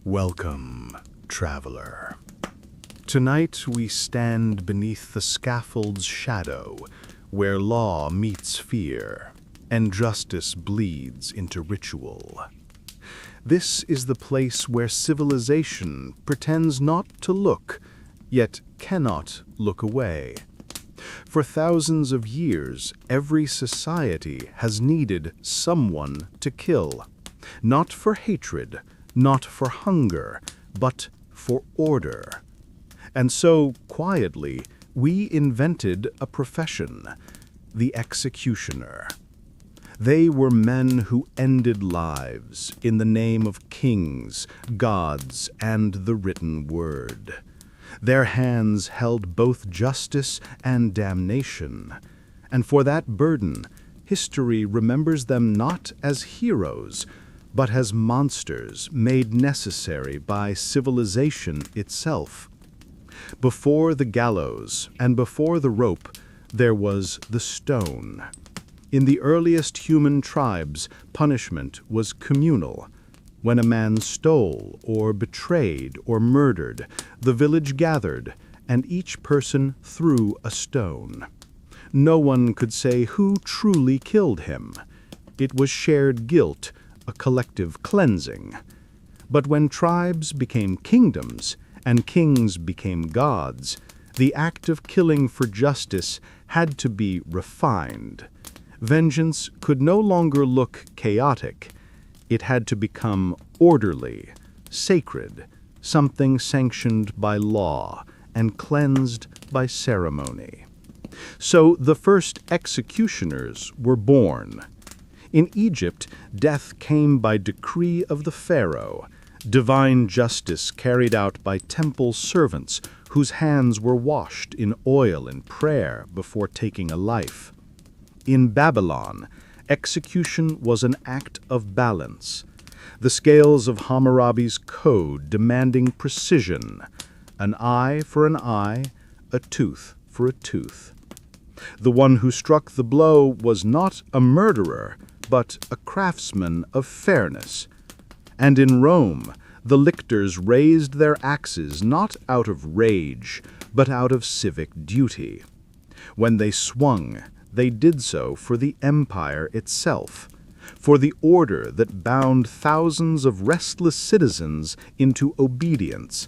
Welcome, traveler. Tonight we stand beneath the scaffold's shadow, where law meets fear, and justice bleeds into ritual. This is the place where civilization pretends not to look, yet cannot look away. For thousands of years, every society has needed someone to kill, not for hatred, not for hunger, but for order. And so, quietly, we invented a profession, the executioner. They were men who ended lives in the name of kings, gods, and the written word. Their hands held both justice and damnation, and for that burden, history remembers them not as heroes, but as monsters made necessary by civilization itself. Before the gallows and before the rope, there was the stone. In the earliest human tribes, punishment was communal. When a man stole or betrayed or murdered, the village gathered, and each person threw a stone. No one could say who truly killed him. It was shared guilt, a collective cleansing. But when tribes became kingdoms and kings became gods, the act of killing for justice had to be refined. Vengeance could no longer look chaotic. It had to become orderly, sacred, something sanctioned by law and cleansed by ceremony. So the first executioners were born. In Egypt, death came by decree of the pharaoh, divine justice carried out by temple servants whose hands were washed in oil and prayer before taking a life. In Babylon, execution was an act of balance, the scales of Hammurabi's code demanding precision, an eye for an eye, a tooth for a tooth. The one who struck the blow was not a murderer, but a craftsman of fairness. And in Rome, the lictors raised their axes not out of rage, but out of civic duty. When they swung, they did so for the empire itself, for the order that bound thousands of restless citizens into obedience.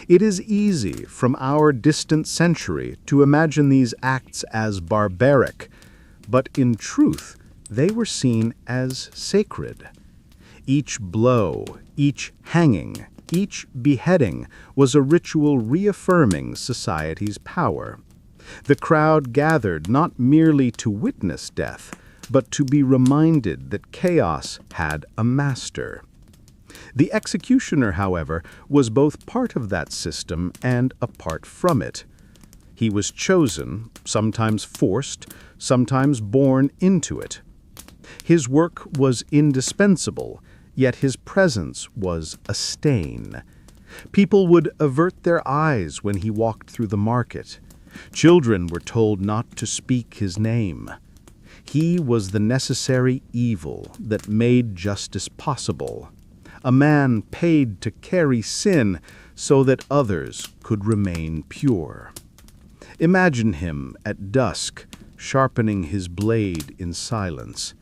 It is easy from our distant century to imagine these acts as barbaric, but in truth, they were seen as sacred. Each blow, each hanging, each beheading was a ritual reaffirming society's power. The crowd gathered not merely to witness death, but to be reminded that chaos had a master. The executioner, however, was both part of that system and apart from it. He was chosen, sometimes forced, sometimes born into it. His work was indispensable, yet his presence was a stain. People would avert their eyes when he walked through the market. Children were told not to speak his name. He was the necessary evil that made justice possible, a man paid to carry sin so that others could remain pure. Imagine him at dusk, sharpening his blade in silence.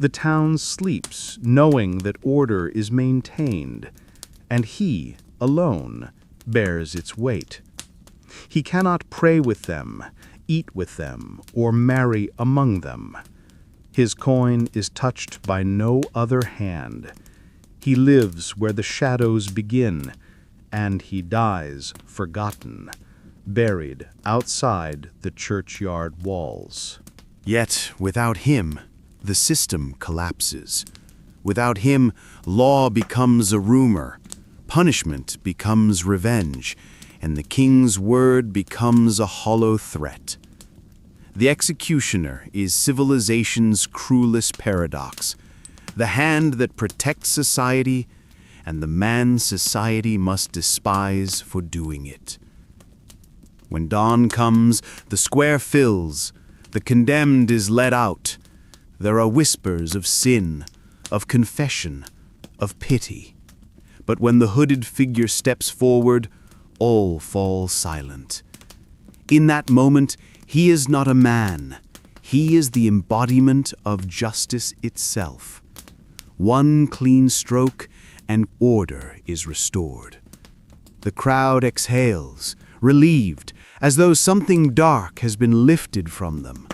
The town sleeps, knowing that order is maintained, and he, alone, bears its weight. He cannot pray with them, eat with them, or marry among them. His coin is touched by no other hand. He lives where the shadows begin, and he dies forgotten, buried outside the churchyard walls. Yet, without him, the system collapses. Without him, law becomes a rumor, punishment becomes revenge, and the king's word becomes a hollow threat. The executioner is civilization's cruelest paradox, the hand that protects society and the man society must despise for doing it. When dawn comes, the square fills, the condemned is led out. There are whispers of sin, of confession, of pity. But when the hooded figure steps forward, all fall silent. In that moment, he is not a man. He is the embodiment of justice itself. One clean stroke, and order is restored. The crowd exhales, relieved, as though something dark has been lifted from them.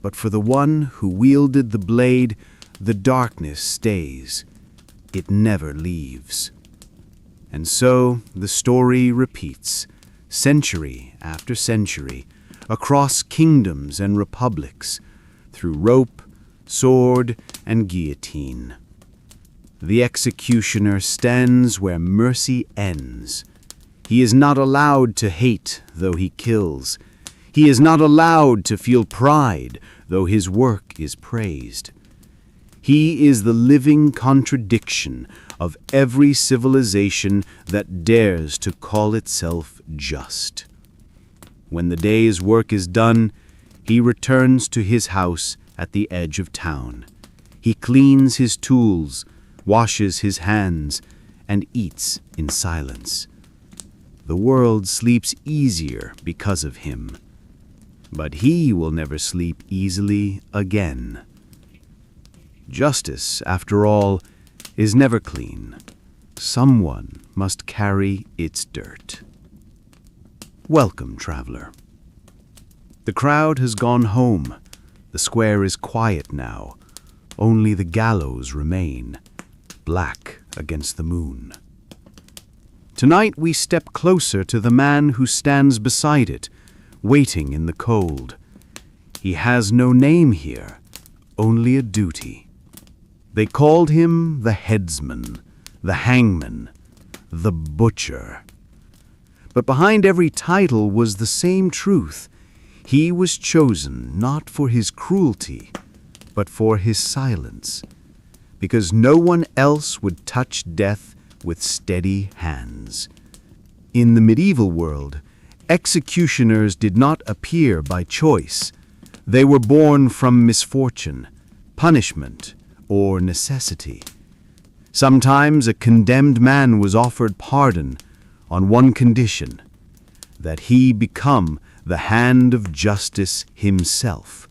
But for the one who wielded the blade, the darkness stays. It never leaves. And so the story repeats, century after century, across kingdoms and republics, through rope, sword, and guillotine. The executioner stands where mercy ends. He is not allowed to hate, though he kills. He is not allowed to feel pride, though his work is praised. He is the living contradiction of every civilization that dares to call itself just. When the day's work is done, he returns to his house at the edge of town. He cleans his tools, washes his hands, and eats in silence. The world sleeps easier because of him. But he will never sleep easily again. Justice, after all, is never clean. Someone must carry its dirt. Welcome, traveler. The crowd has gone home. The square is quiet now. Only the gallows remain, black against the moon. Tonight we step closer to the man who stands beside it, waiting in the cold. He has no name here, only a duty. They called him the headsman, the hangman, the butcher. But behind every title was the same truth. He was chosen not for his cruelty, but for his silence, because no one else would touch death with steady hands. In the medieval world, executioners did not appear by choice. They were born from misfortune, punishment, or necessity. Sometimes a condemned man was offered pardon on one condition, that he become the hand of justice himself.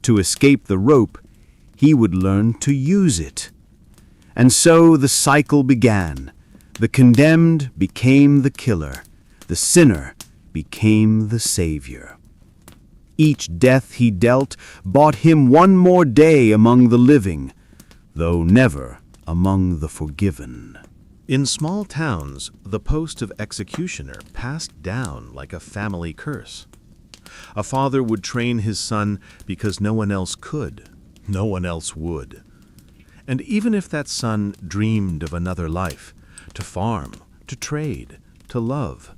To escape the rope, he would learn to use it. And so the cycle began. The condemned became the killer. The sinner became the savior. Each death he dealt bought him one more day among the living, though never among the forgiven. In small towns, the post of executioner passed down like a family curse. A father would train his son because no one else could, no one else would. And even if that son dreamed of another life, to farm, to trade, to love,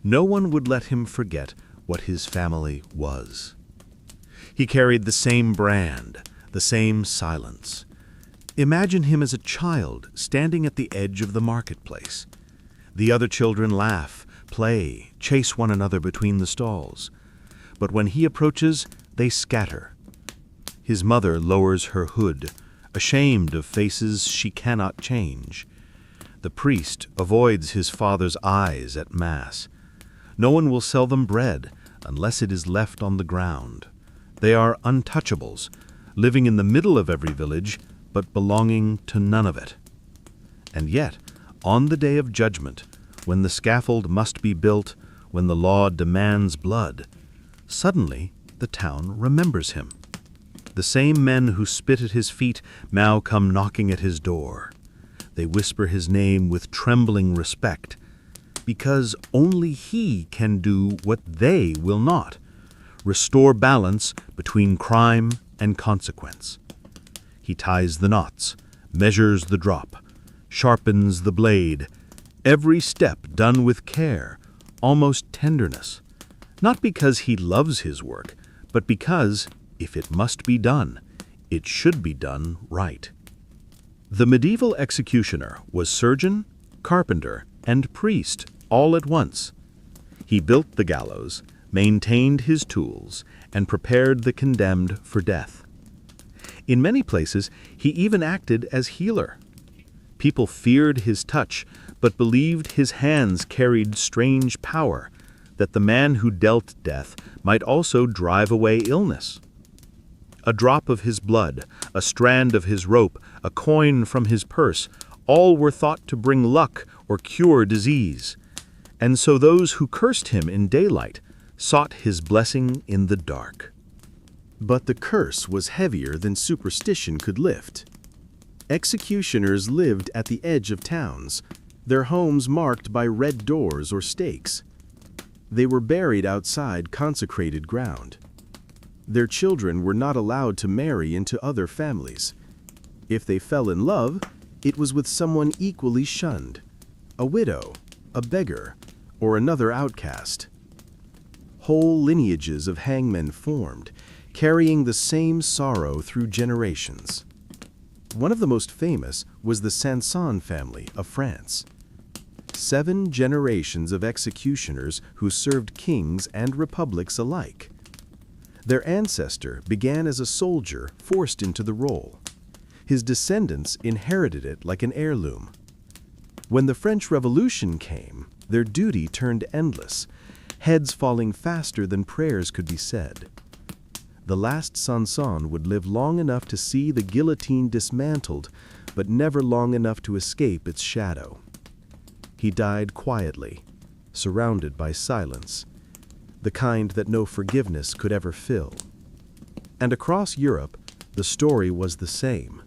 no one would let him forget what his family was. He carried the same brand, the same silence. Imagine him as a child standing at the edge of the marketplace. The other children laugh, play, chase one another between the stalls. But when he approaches, they scatter. His mother lowers her hood, ashamed of faces she cannot change. The priest avoids his father's eyes at Mass. No one will sell them bread unless it is left on the ground. They are untouchables, living in the middle of every village, but belonging to none of it. And yet, on the day of judgment, when the scaffold must be built, when the law demands blood, suddenly the town remembers him. The same men who spit at his feet now come knocking at his door. They whisper his name with trembling respect, because only he can do what they will not, restore balance between crime and consequence. He ties the knots, measures the drop, sharpens the blade, every step done with care, almost tenderness, not because he loves his work, but because, if it must be done, it should be done right. The medieval executioner was surgeon, carpenter, and priest all at once. He built the gallows, maintained his tools, and prepared the condemned for death. In many places, he even acted as healer. People feared his touch, but believed his hands carried strange power, that the man who dealt death might also drive away illness. A drop of his blood, a strand of his rope, a coin from his purse, all were thought to bring luck or cure disease. And so those who cursed him in daylight sought his blessing in the dark. But the curse was heavier than superstition could lift. Executioners lived at the edge of towns, their homes marked by red doors or stakes. They were buried outside consecrated ground. Their children were not allowed to marry into other families. If they fell in love, it was with someone equally shunned, a widow, a beggar, or another outcast. Whole lineages of hangmen formed, carrying the same sorrow through generations. One of the most famous was the Sanson family of France. 7 generations of executioners who served kings and republics alike. Their ancestor began as a soldier forced into the role. His descendants inherited it like an heirloom. When the French Revolution came, their duty turned endless, heads falling faster than prayers could be said. The last Sanson would live long enough to see the guillotine dismantled, but never long enough to escape its shadow. He died quietly, surrounded by silence, the kind that no forgiveness could ever fill. And across Europe, the story was the same.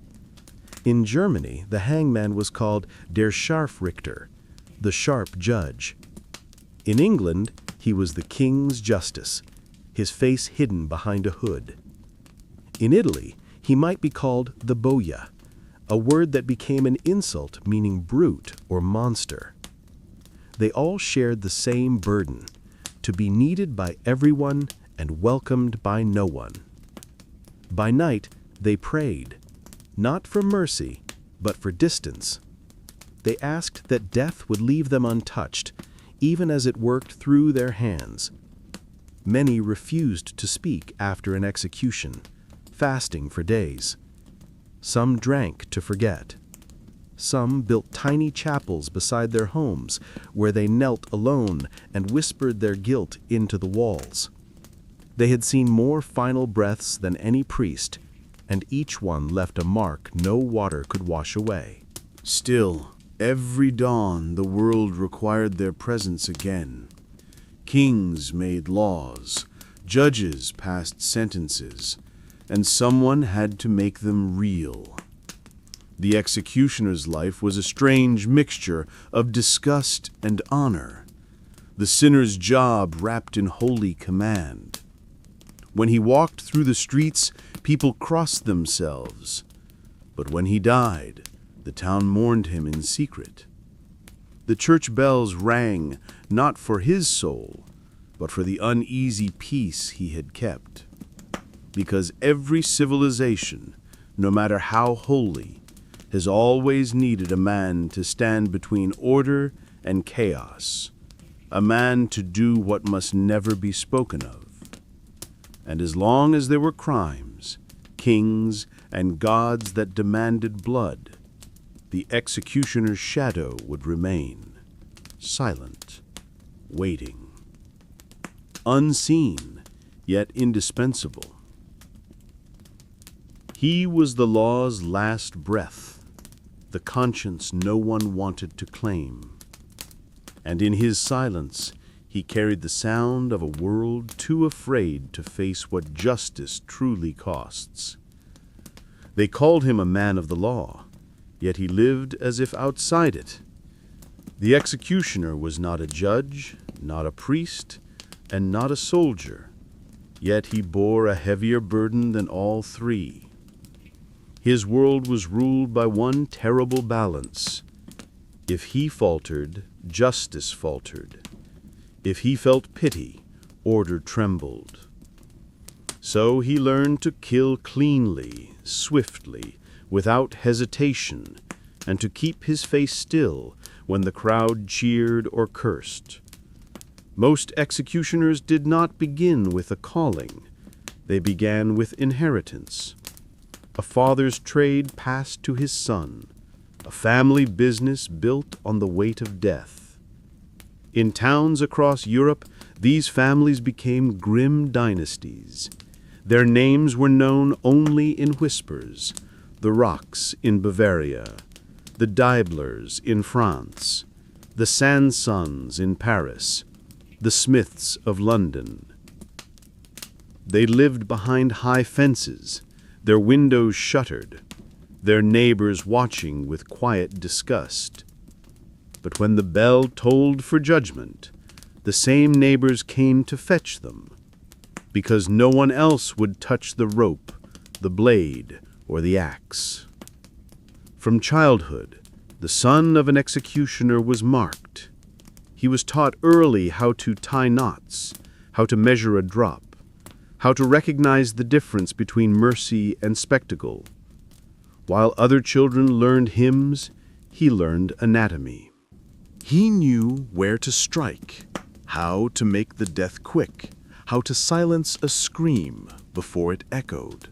In Germany, the hangman was called der Scharfrichter, the sharp judge. In England, he was the king's justice, his face hidden behind a hood. In Italy, he might be called the boia, a word that became an insult meaning brute or monster. They all shared the same burden, to be needed by everyone and welcomed by no one. By night, they prayed, not for mercy, but for distance. They asked that death would leave them untouched, even as it worked through their hands. Many refused to speak after an execution, fasting for days. Some drank to forget. Some built tiny chapels beside their homes, where they knelt alone and whispered their guilt into the walls. They had seen more final breaths than any priest, and each one left a mark no water could wash away. Still, every dawn the world required their presence again. Kings made laws, judges passed sentences, and someone had to make them real. The executioner's life was a strange mixture of disgust and honor, the sinner's job wrapped in holy command. When he walked through the streets, people crossed themselves, but when he died, the town mourned him in secret. The church bells rang not for his soul, but for the uneasy peace he had kept. Because every civilization, no matter how holy, has always needed a man to stand between order and chaos, a man to do what must never be spoken of. And as long as there were crimes, kings, and gods that demanded blood, the executioner's shadow would remain, silent, waiting, unseen, yet indispensable. He was the law's last breath, the conscience no one wanted to claim. And in his silence, he carried the sound of a world too afraid to face what justice truly costs. They called him a man of the law, yet he lived as if outside it. The executioner was not a judge, not a priest, and not a soldier, yet he bore a heavier burden than all three. His world was ruled by one terrible balance. If he faltered, justice faltered. If he felt pity, order trembled. So he learned to kill cleanly, swiftly, without hesitation, and to keep his face still when the crowd cheered or cursed. Most executioners did not begin with a calling. They began with inheritance. A father's trade passed to his son, a family business built on the weight of death. In towns across Europe, these families became grim dynasties. Their names were known only in whispers: the Rocks in Bavaria, the Deiblers in France, the Sansons in Paris, the Smiths of London. They lived behind high fences, their windows shuttered, their neighbors watching with quiet disgust. But when the bell tolled for judgment, the same neighbors came to fetch them, because no one else would touch the rope, the blade, or the axe. From childhood, the son of an executioner was marked. He was taught early how to tie knots, how to measure a drop, how to recognize the difference between mercy and spectacle. While other children learned hymns, he learned anatomy. He knew where to strike, how to make the death quick, how to silence a scream before it echoed.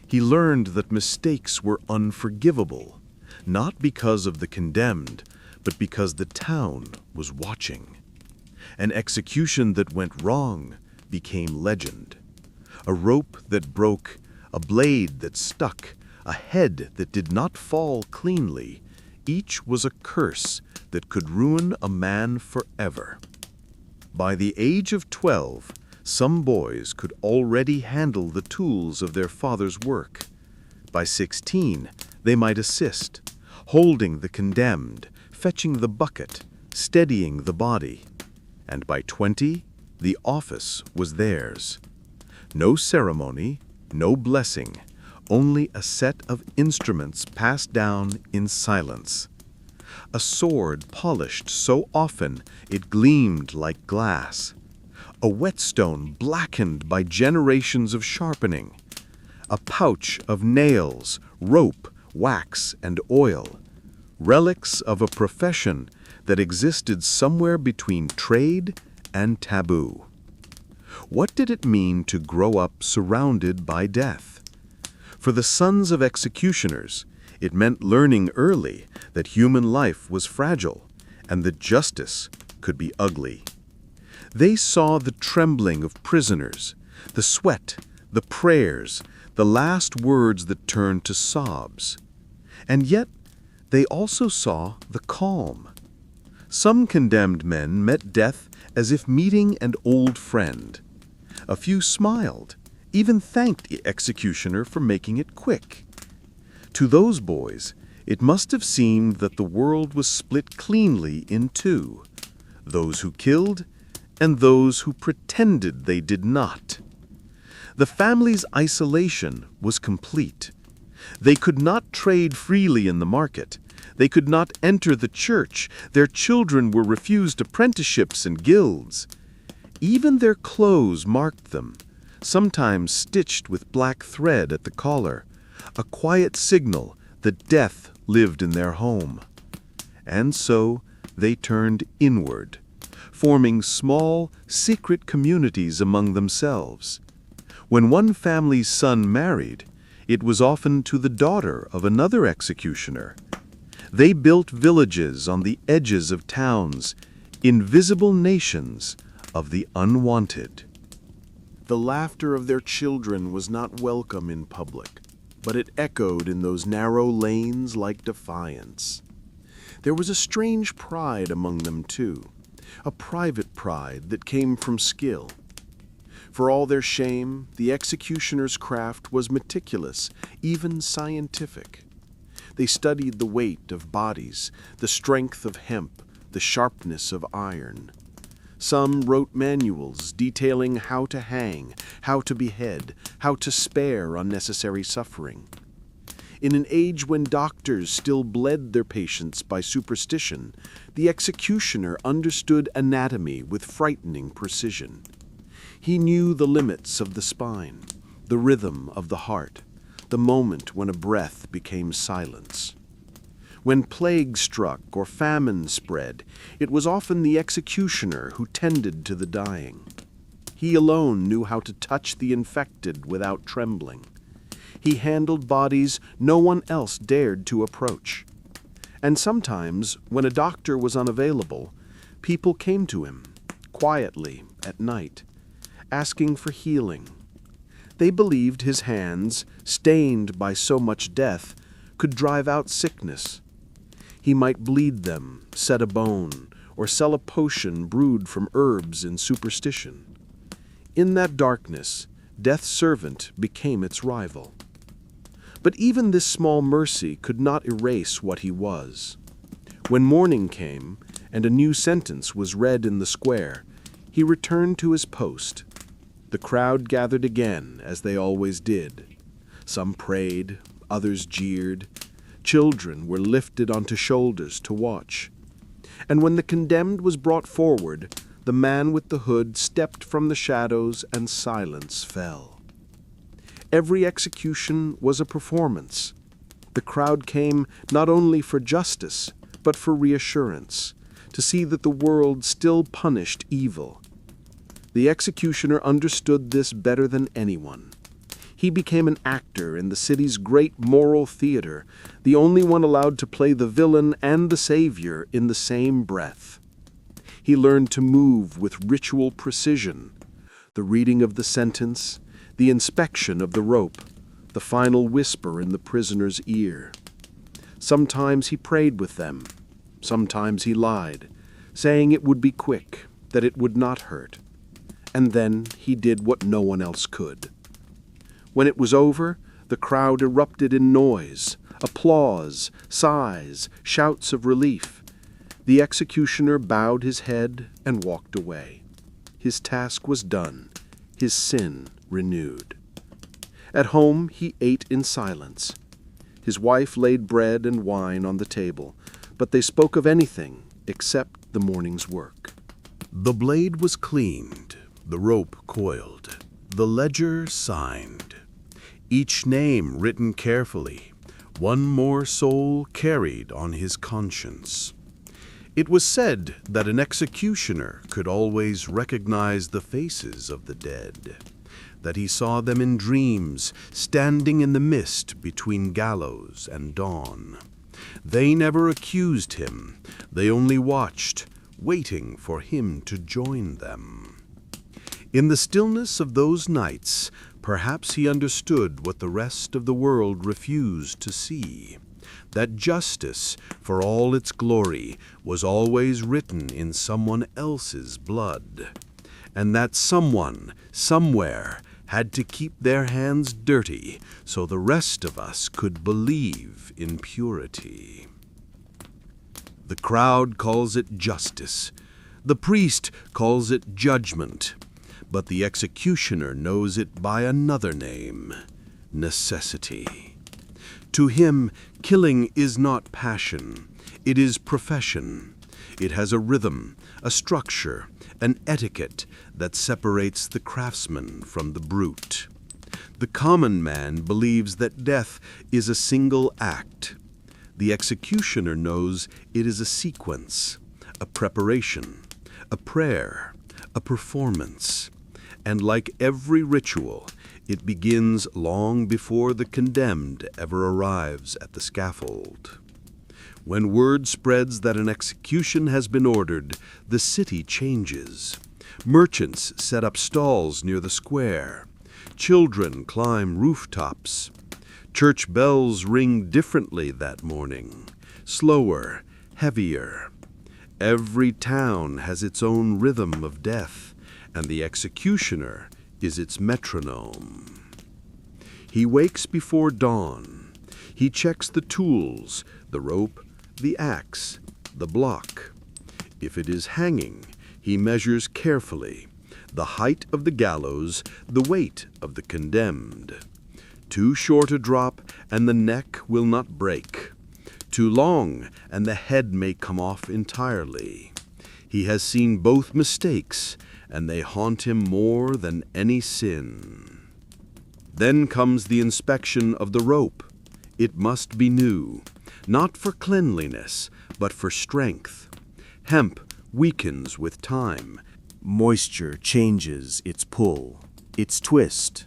He learned that mistakes were unforgivable, not because of the condemned, but because the town was watching. An execution that went wrong became legend. A rope that broke, a blade that stuck, a head that did not fall cleanly, each was a curse that could ruin a man forever. By the age of 12, some boys could already handle the tools of their father's work. By 16, they might assist, holding the condemned, fetching the bucket, steadying the body. And by 20, the office was theirs. No ceremony, no blessing, only a set of instruments passed down in silence. A sword polished so often it gleamed like glass. A whetstone blackened by generations of sharpening. A pouch of nails, rope, wax, and oil. Relics of a profession that existed somewhere between trade and taboo. What did it mean to grow up surrounded by death? For the sons of executioners, it meant learning early that human life was fragile and that justice could be ugly. They saw the trembling of prisoners, the sweat, the prayers, the last words that turned to sobs. And yet, they also saw the calm. Some condemned men met death as if meeting an old friend. A few smiled, even thanked the executioner for making it quick. To those boys, it must have seemed that the world was split cleanly in two: those who killed and those who pretended they did not. The family's isolation was complete. They could not trade freely in the market. They could not enter the church. Their children were refused apprenticeships and guilds. Even their clothes marked them, sometimes stitched with black thread at the collar, a quiet signal that death lived in their home. And so they turned inward, forming small, secret communities among themselves. When one family's son married, it was often to the daughter of another executioner. They built villages on the edges of towns, invisible nations of the unwanted. The laughter of their children was not welcome in public, but it echoed in those narrow lanes like defiance. There was a strange pride among them, too, a private pride that came from skill. For all their shame, the executioner's craft was meticulous, even scientific. They studied the weight of bodies, the strength of hemp, the sharpness of iron. Some wrote manuals detailing how to hang, how to behead, how to spare unnecessary suffering. In an age when doctors still bled their patients by superstition, the executioner understood anatomy with frightening precision. He knew the limits of the spine, the rhythm of the heart, the moment when a breath became silence. When plague struck or famine spread, it was often the executioner who tended to the dying. He alone knew how to touch the infected without trembling. He handled bodies no one else dared to approach. And sometimes, when a doctor was unavailable, people came to him, quietly, at night, asking for healing. They believed his hands, stained by so much death, could drive out sickness. He might bleed them, set a bone, or sell a potion brewed from herbs in superstition. In that darkness, Death's servant became its rival. But even this small mercy could not erase what he was. When morning came, and a new sentence was read in the square, he returned to his post. The crowd gathered again, as they always did. Some prayed, others jeered. Children were lifted onto shoulders to watch. And when the condemned was brought forward, the man with the hood stepped from the shadows and silence fell. Every execution was a performance. The crowd came not only for justice, but for reassurance, to see that the world still punished evil. The executioner understood this better than anyone. He became an actor in the city's great moral theater, the only one allowed to play the villain and the savior in the same breath. He learned to move with ritual precision, the reading of the sentence, the inspection of the rope, the final whisper in the prisoner's ear. Sometimes he prayed with them, sometimes he lied, saying it would be quick, that it would not hurt. And then he did what no one else could. When it was over, the crowd erupted in noise, applause, sighs, shouts of relief. The executioner bowed his head and walked away. His task was done, his sin renewed. At home he ate in silence. His wife laid bread and wine on the table, but they spoke of anything except the morning's work. The blade was cleaned, the rope coiled, the ledger signed. Each name written carefully, one more soul carried on his conscience. It was said that an executioner could always recognize the faces of the dead, that he saw them in dreams, standing in the mist between gallows and dawn. They never accused him, they only watched, waiting for him to join them. In the stillness of those nights, perhaps he understood what the rest of the world refused to see, that justice, for all its glory, was always written in someone else's blood, and that someone, somewhere, had to keep their hands dirty so the rest of us could believe in purity. The crowd calls it justice. The priest calls it judgment. But the executioner knows it by another name, necessity. To him, killing is not passion. It is profession. It has a rhythm, a structure, an etiquette that separates the craftsman from the brute. The common man believes that death is a single act. The executioner knows it is a sequence, a preparation, a prayer, a performance. And like every ritual, it begins long before the condemned ever arrives at the scaffold. When word spreads that an execution has been ordered, the city changes. Merchants set up stalls near the square. Children climb rooftops. Church bells ring differently that morning, slower, heavier. Every town has its own rhythm of death, and the executioner is its metronome. He wakes before dawn. He checks the tools, the rope, the axe, the block. If it is hanging, he measures carefully the height of the gallows, the weight of the condemned. Too short a drop, and the neck will not break. Too long, and the head may come off entirely. He has seen both mistakes, and they haunt him more than any sin. Then comes the inspection of the rope. It must be new, not for cleanliness, but for strength. Hemp weakens with time. Moisture changes its pull, its twist,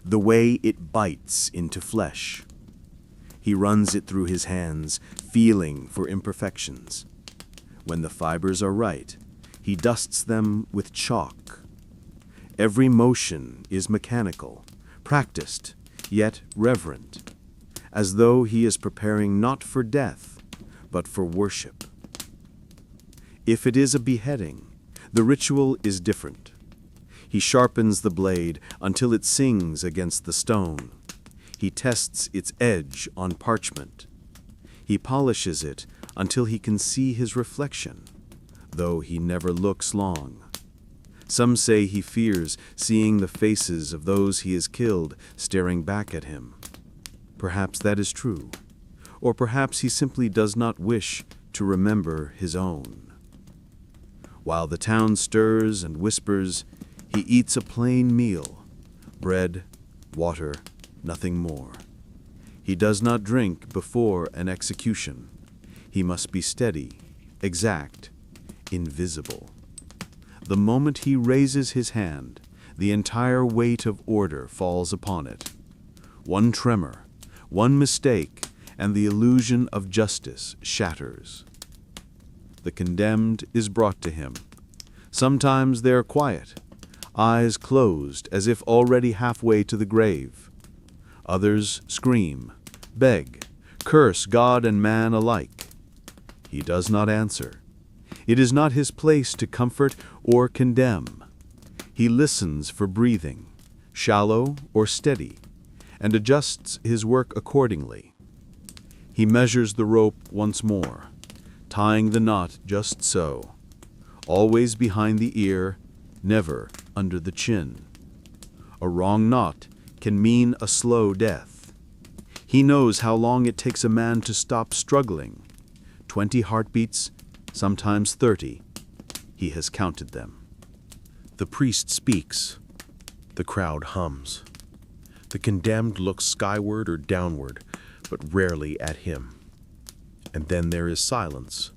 the way it bites into flesh. He runs it through his hands, feeling for imperfections. When the fibers are right, he dusts them with chalk. Every motion is mechanical, practiced, yet reverent, as though he is preparing not for death, but for worship. If it is a beheading, the ritual is different. He sharpens the blade until it sings against the stone. He tests its edge on parchment. He polishes it until he can see his reflection, though he never looks long. Some say he fears seeing the faces of those he has killed staring back at him. Perhaps that is true, or perhaps he simply does not wish to remember his own. While the town stirs and whispers, he eats a plain meal, bread, water, nothing more. He does not drink before an execution. He must be steady, exact, invisible. The moment he raises his hand, the entire weight of order falls upon it. One tremor, one mistake, and the illusion of justice shatters. The condemned is brought to him. Sometimes they are quiet, eyes closed as if already halfway to the grave. Others scream, beg, curse God and man alike. He does not answer. It is not his place to comfort or condemn. He listens for breathing, shallow or steady, and adjusts his work accordingly. He measures the rope once more, tying the knot just so, always behind the ear, never under the chin. A wrong knot can mean a slow death. He knows how long it takes a man to stop struggling. 20 heartbeats, sometimes 30. He has counted them. The priest speaks. The crowd hums. The condemned looks skyward or downward, but rarely at him. And then there is silence,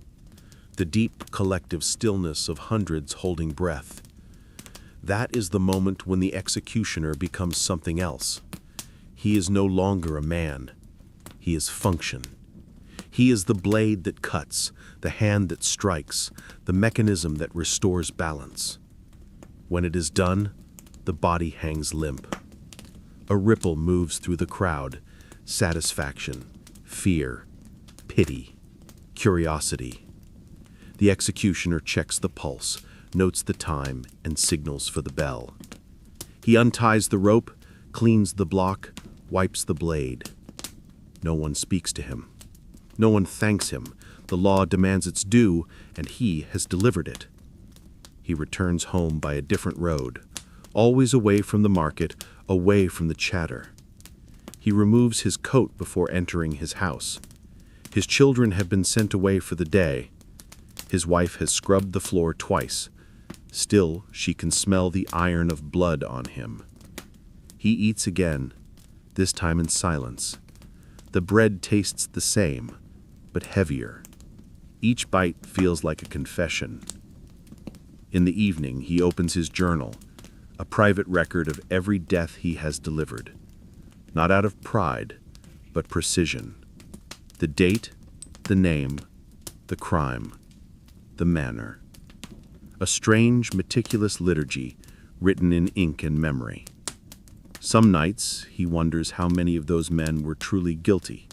the deep collective stillness of hundreds holding breath. That is the moment when the executioner becomes something else. He is no longer a man. He is function. He is the blade that cuts, the hand that strikes, the mechanism that restores balance. When it is done, the body hangs limp. A ripple moves through the crowd, satisfaction, fear, pity, curiosity. The executioner checks the pulse, notes the time, and signals for the bell. He unties the rope, cleans the block, wipes the blade. No one speaks to him. No one thanks him. The law demands its due, and he has delivered it. He returns home by a different road, always away from the market, away from the chatter. He removes his coat before entering his house. His children have been sent away for the day. His wife has scrubbed the floor twice. Still, she can smell the iron of blood on him. He eats again, this time in silence. The bread tastes the same, but heavier. Each bite feels like a confession. In the evening, he opens his journal, a private record of every death he has delivered. Not out of pride, but precision. The date, the name, the crime, the manner. A strange, meticulous liturgy written in ink and memory. Some nights he wonders how many of those men were truly guilty.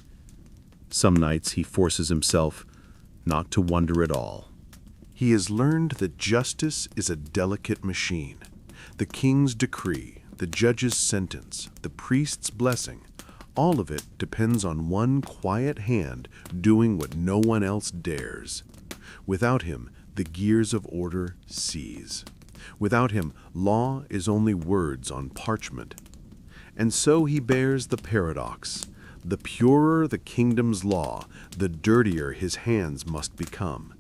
Some nights he forces himself not to wonder at all. He has learned that justice is a delicate machine. The king's decree, the judge's sentence, the priest's blessing, all of it depends on one quiet hand doing what no one else dares. Without him, the gears of order seize. Without him, law is only words on parchment. And so he bears the paradox. The purer the kingdom's law, the dirtier his hands must become.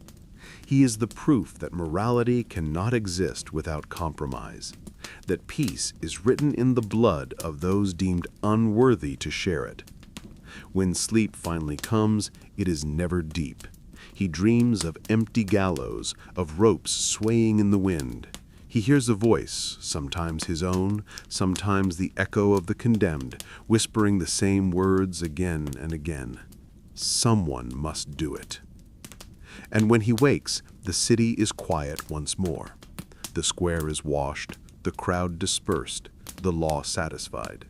He is the proof that morality cannot exist without compromise, that peace is written in the blood of those deemed unworthy to share it. When sleep finally comes, it is never deep. He dreams of empty gallows, of ropes swaying in the wind. He hears a voice, sometimes his own, sometimes the echo of the condemned, whispering the same words again and again. Someone must do it. And when he wakes, the city is quiet once more. The square is washed, the crowd dispersed, the law satisfied.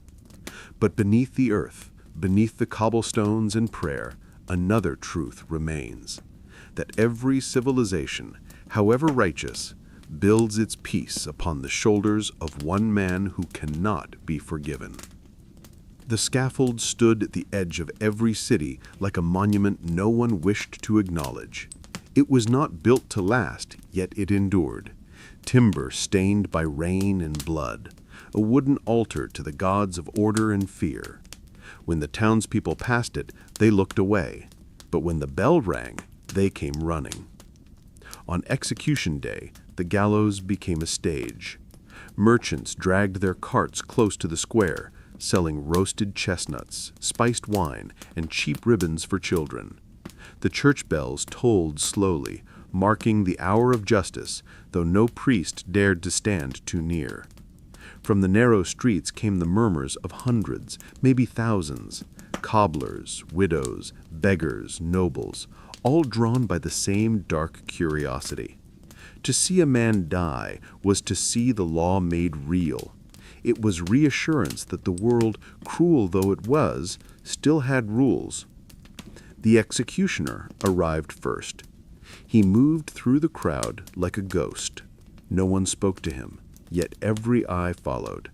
But beneath the earth, beneath the cobblestones and prayer, another truth remains, that every civilization, however righteous, builds its peace upon the shoulders of one man who cannot be forgiven. The scaffold stood at the edge of every city like a monument no one wished to acknowledge. It was not built to last, yet it endured. Timber stained by rain and blood, a wooden altar to the gods of order and fear. When the townspeople passed it, they looked away, but when the bell rang, they came running. On execution day, the gallows became a stage. Merchants dragged their carts close to the square, selling roasted chestnuts, spiced wine, and cheap ribbons for children. The church bells tolled slowly, marking the hour of justice, though no priest dared to stand too near. From the narrow streets came the murmurs of hundreds, maybe thousands, cobblers, widows, beggars, nobles, all drawn by the same dark curiosity. To see a man die was to see the law made real. It was reassurance that the world, cruel though it was, still had rules. The executioner arrived first. He moved through the crowd like a ghost. No one spoke to him, yet every eye followed.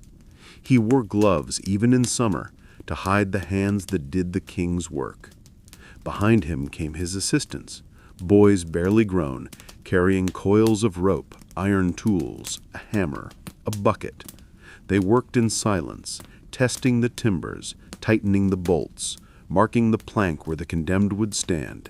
He wore gloves even in summer to hide the hands that did the king's work. Behind him came his assistants, boys barely grown, carrying coils of rope, iron tools, a hammer, a bucket. They worked in silence, testing the timbers, tightening the bolts, marking the plank where the condemned would stand.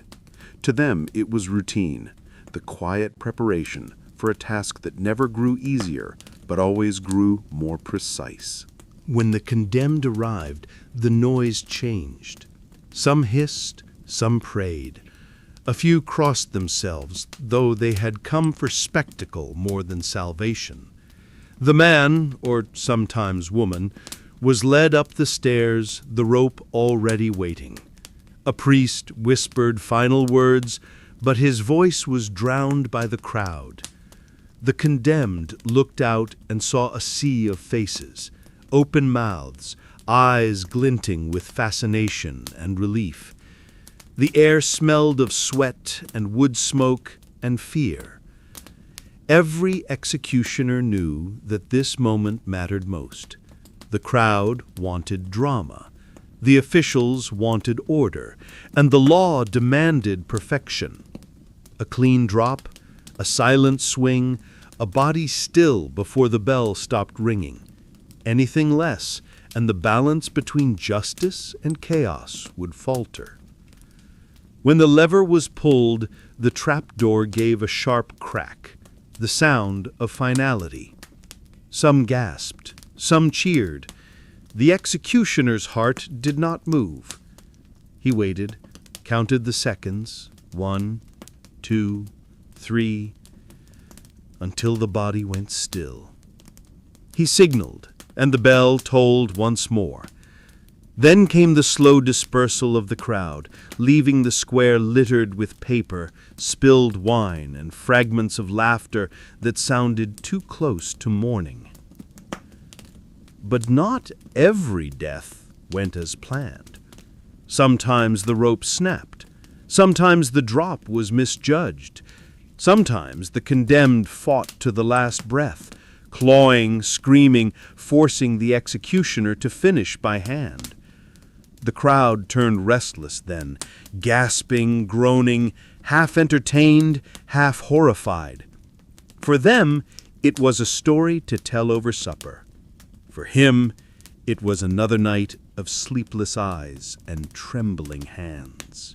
To them it was routine, the quiet preparation for a task that never grew easier, but always grew more precise. When the condemned arrived, the noise changed. Some hissed, some prayed. A few crossed themselves, though they had come for spectacle more than salvation. The man, or sometimes woman, was led up the stairs, the rope already waiting. A priest whispered final words, but his voice was drowned by the crowd. The condemned looked out and saw a sea of faces, open mouths, eyes glinting with fascination and relief. The air smelled of sweat and wood smoke and fear. Every executioner knew that this moment mattered most. The crowd wanted drama. The officials wanted order, and the law demanded perfection. A clean drop, a silent swing, a body still before the bell stopped ringing. Anything less, and the balance between justice and chaos would falter. When the lever was pulled, the trapdoor gave a sharp crack, the sound of finality. Some gasped, some cheered. The executioner's heart did not move. He waited, counted the seconds, 1, 2, 3, until the body went still. He signaled, and the bell tolled once more. Then came the slow dispersal of the crowd, leaving the square littered with paper, spilled wine, and fragments of laughter that sounded too close to mourning. But not every death went as planned. Sometimes the rope snapped. Sometimes the drop was misjudged. Sometimes the condemned fought to the last breath, clawing, screaming, forcing the executioner to finish by hand. The crowd turned restless then, gasping, groaning, half entertained, half horrified. For them, it was a story to tell over supper. For him, it was another night of sleepless eyes and trembling hands.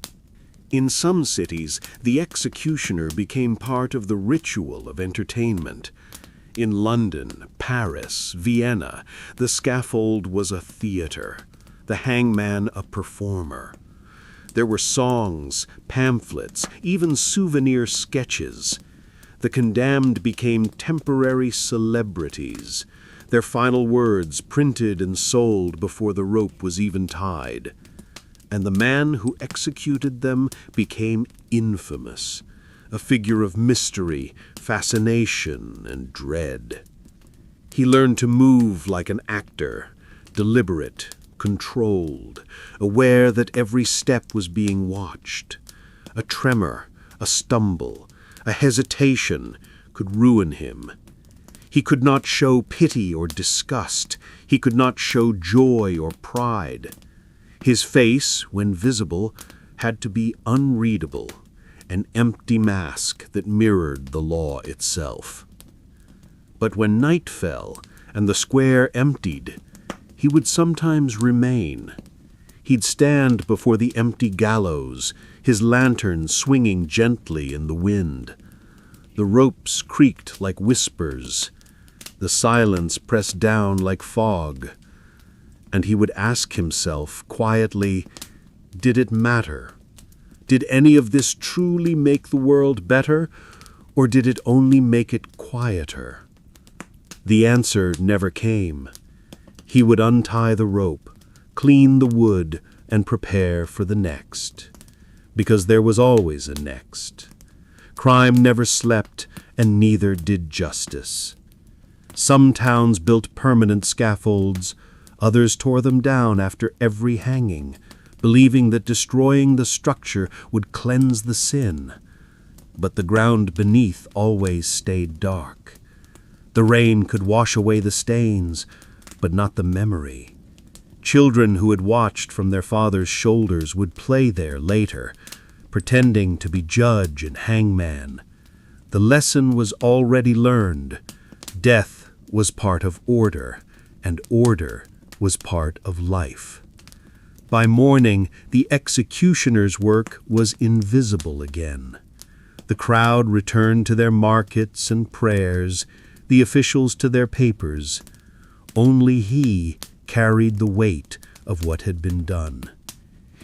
In some cities, the executioner became part of the ritual of entertainment. In London, Paris, Vienna, the scaffold was a theater, the hangman a performer. There were songs, pamphlets, even souvenir sketches. The condemned became temporary celebrities, their final words printed and sold before the rope was even tied. and the man who executed them became infamous, a figure of mystery, fascination, and dread. He learned to move like an actor, deliberate, controlled, aware that every step was being watched. A tremor, a stumble, a hesitation could ruin him. He could not show pity or disgust. He could not show joy or pride. His face, when visible, had to be unreadable, an empty mask that mirrored the law itself. But when night fell and the square emptied, he would sometimes remain. He'd stand before the empty gallows, his lantern swinging gently in the wind. The ropes creaked like whispers. The silence pressed down like fog. And he would ask himself quietly, did it matter? Did any of this truly make the world better, or did it only make it quieter? The answer never came. He would untie the rope, clean the wood, and prepare for the next. Because there was always a next. Crime never slept, and neither did justice. Some towns built permanent scaffolds, others tore them down after every hanging, believing that destroying the structure would cleanse the sin. But the ground beneath always stayed dark. The rain could wash away the stains, but not the memory. Children who had watched from their father's shoulders would play there later, pretending to be judge and hangman. The lesson was already learned. Death was part of order, and order was part of life. By morning, the executioner's work was invisible again. The crowd returned to their markets and prayers, the officials to their papers. Only he carried the weight of what had been done.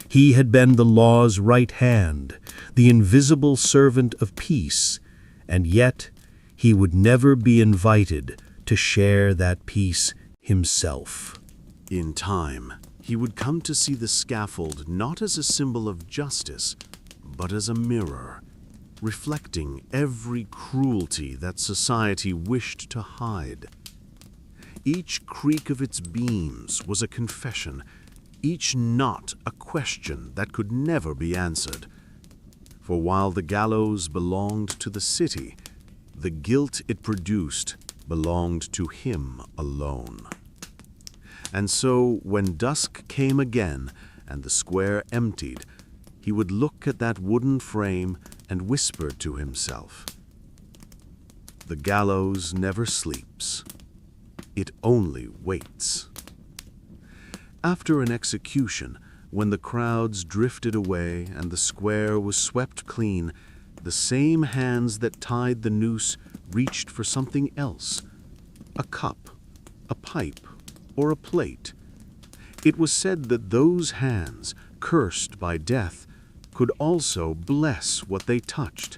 He had been the law's right hand, the invisible servant of peace, and yet he would never be invited to share that peace himself. In time, he would come to see the scaffold not as a symbol of justice, but as a mirror, reflecting every cruelty that society wished to hide. Each creak of its beams was a confession, each knot a question that could never be answered. For while the gallows belonged to the city, the guilt it produced belonged to him alone. And so, when dusk came again and the square emptied, he would look at that wooden frame and whisper to himself, "The gallows never sleeps. It only waits." After an execution, when the crowds drifted away and the square was swept clean, the same hands that tied the noose reached for something else, a cup, a pipe, or a plate. It was said that those hands, cursed by death, could also bless what they touched.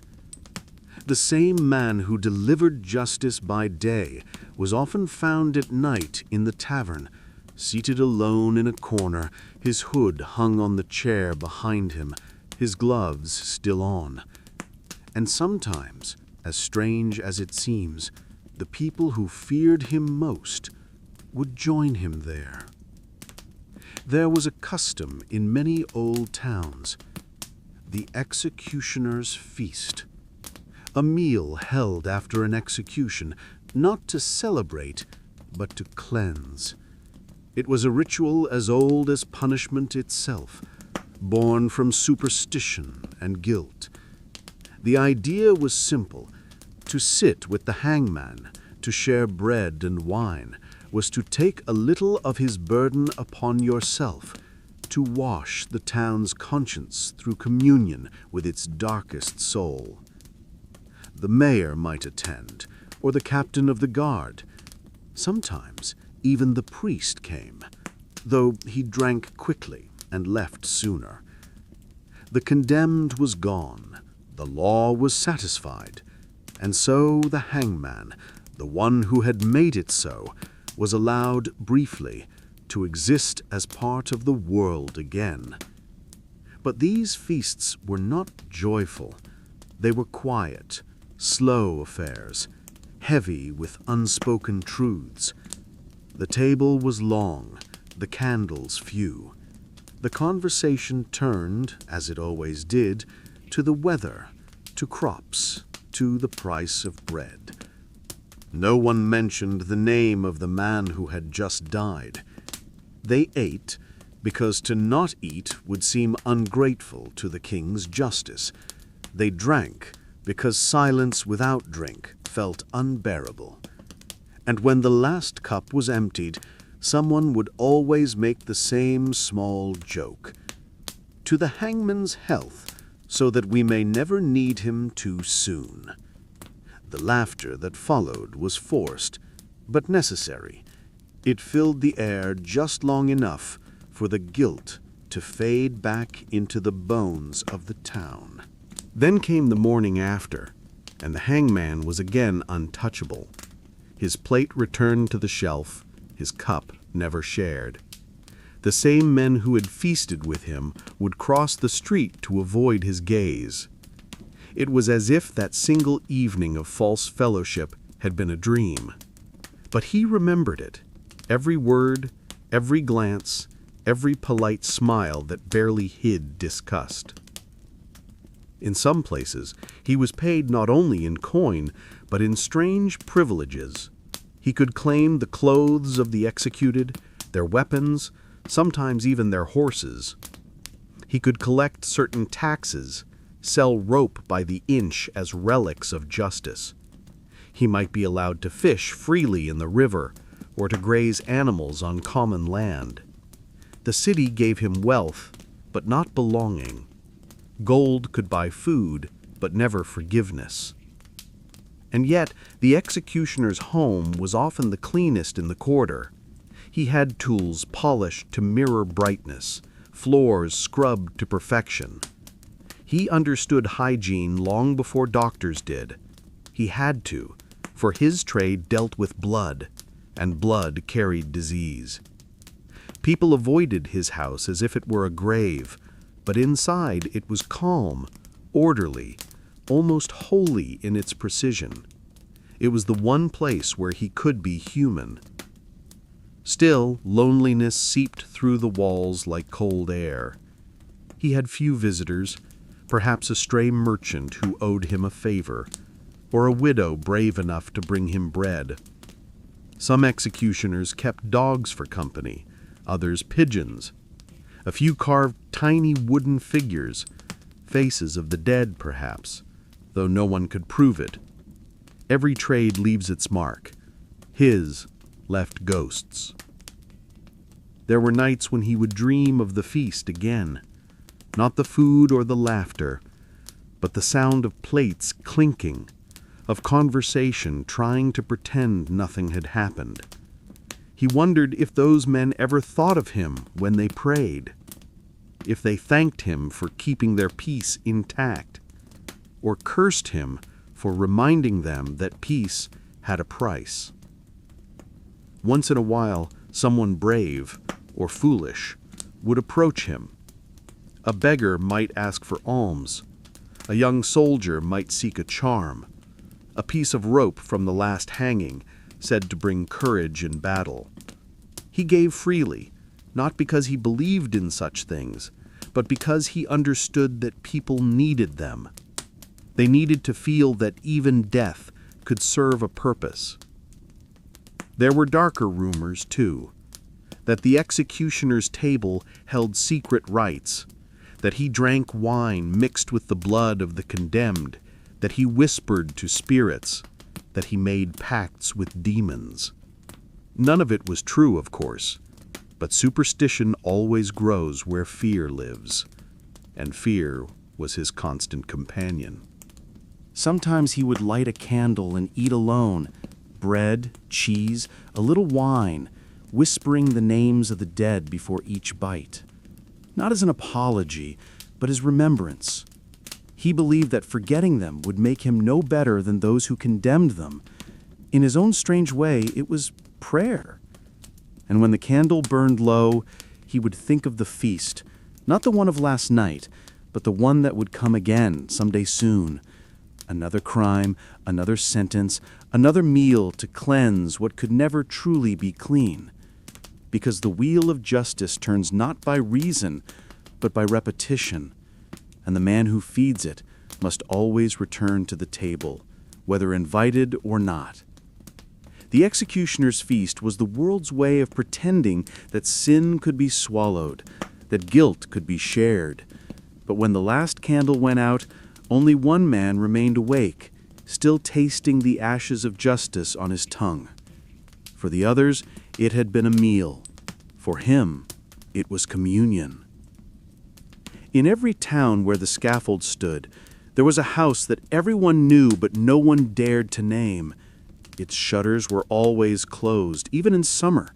The same man who delivered justice by day was often found at night in the tavern, seated alone in a corner, his hood hung on the chair behind him, his gloves still on. And sometimes, as strange as it seems, the people who feared him most would join him there. There was a custom in many old towns, the executioner's feast, a meal held after an execution, not to celebrate, but to cleanse. It was a ritual as old as punishment itself, born from superstition and guilt. The idea was simple. To sit with the hangman, to share bread and wine, was to take a little of his burden upon yourself, to wash the town's conscience through communion with its darkest soul. The mayor might attend, or the captain of the guard. Sometimes even the priest came, though he drank quickly and left sooner. The condemned was gone, the law was satisfied, and so the hangman, the one who had made it so, was allowed briefly to exist as part of the world again. But these feasts were not joyful. They were quiet, slow affairs, heavy with unspoken truths. The table was long, the candles few. The conversation turned, as it always did, to the weather, to crops, to the price of bread. No one mentioned the name of the man who had just died. They ate because to not eat would seem ungrateful to the king's justice. They drank because silence without drink felt unbearable. And when the last cup was emptied, someone would always make the same small joke. To the hangman's health, so that we may never need him too soon. The laughter that followed was forced, but necessary. It filled the air just long enough for the guilt to fade back into the bones of the town. Then came the morning after, and the hangman was again untouchable. His plate returned to the shelf, his cup never shared. The same men who had feasted with him would cross the street to avoid his gaze. It was as if that single evening of false fellowship had been a dream. But he remembered it, every word, every glance, every polite smile that barely hid disgust. In some places, he was paid not only in coin, but in strange privileges. He could claim the clothes of the executed, their weapons, sometimes even their horses. He could collect certain taxes, sell rope by the inch as relics of justice. He might be allowed to fish freely in the river or to graze animals on common land. The city gave him wealth, but not belonging. Gold could buy food, but never forgiveness. And yet, the executioner's home was often the cleanest in the quarter. He had tools polished to mirror brightness, floors scrubbed to perfection. He understood hygiene long before doctors did. He had to, for his trade dealt with blood, and blood carried disease. People avoided his house as if it were a grave, but inside it was calm, orderly, almost holy in its precision. It was the one place where he could be human. Still, loneliness seeped through the walls like cold air. He had few visitors, perhaps a stray merchant who owed him a favor, or a widow brave enough to bring him bread. Some executioners kept dogs for company, others pigeons. A few carved tiny wooden figures, faces of the dead perhaps, though no one could prove it. Every trade leaves its mark. His left ghosts. There were nights when he would dream of the feast again, not the food or the laughter, but the sound of plates clinking, of conversation trying to pretend nothing had happened. He wondered if those men ever thought of him when they prayed, if they thanked him for keeping their peace intact, or cursed him for reminding them that peace had a price. Once in a while, someone brave or foolish would approach him. A beggar might ask for alms. A young soldier might seek a charm. A piece of rope from the last hanging, said to bring courage in battle. He gave freely, not because he believed in such things, but because he understood that people needed them. They needed to feel that even death could serve a purpose. There were darker rumors, too, that the executioner's table held secret rites, that he drank wine mixed with the blood of the condemned, that he whispered to spirits, that he made pacts with demons. None of it was true, of course, but superstition always grows where fear lives, and fear was his constant companion. Sometimes he would light a candle and eat alone, bread, cheese, a little wine, whispering the names of the dead before each bite. Not as an apology, but as remembrance. He believed that forgetting them would make him no better than those who condemned them. In his own strange way, it was prayer. And when the candle burned low, he would think of the feast, Not the one of last night, but the one that would come again someday soon. Another crime, another sentence, another meal to cleanse what could never truly be clean. Because the wheel of justice turns not by reason, but by repetition, and the man who feeds it must always return to the table, whether invited or not. The executioner's feast was the world's way of pretending that sin could be swallowed, that guilt could be shared. But when the last candle went out, only one man remained awake, still tasting the ashes of justice on his tongue. For the others, it had been a meal. For him, it was communion. In every town where the scaffold stood, there was a house that everyone knew but no one dared to name. Its shutters were always closed, even in summer.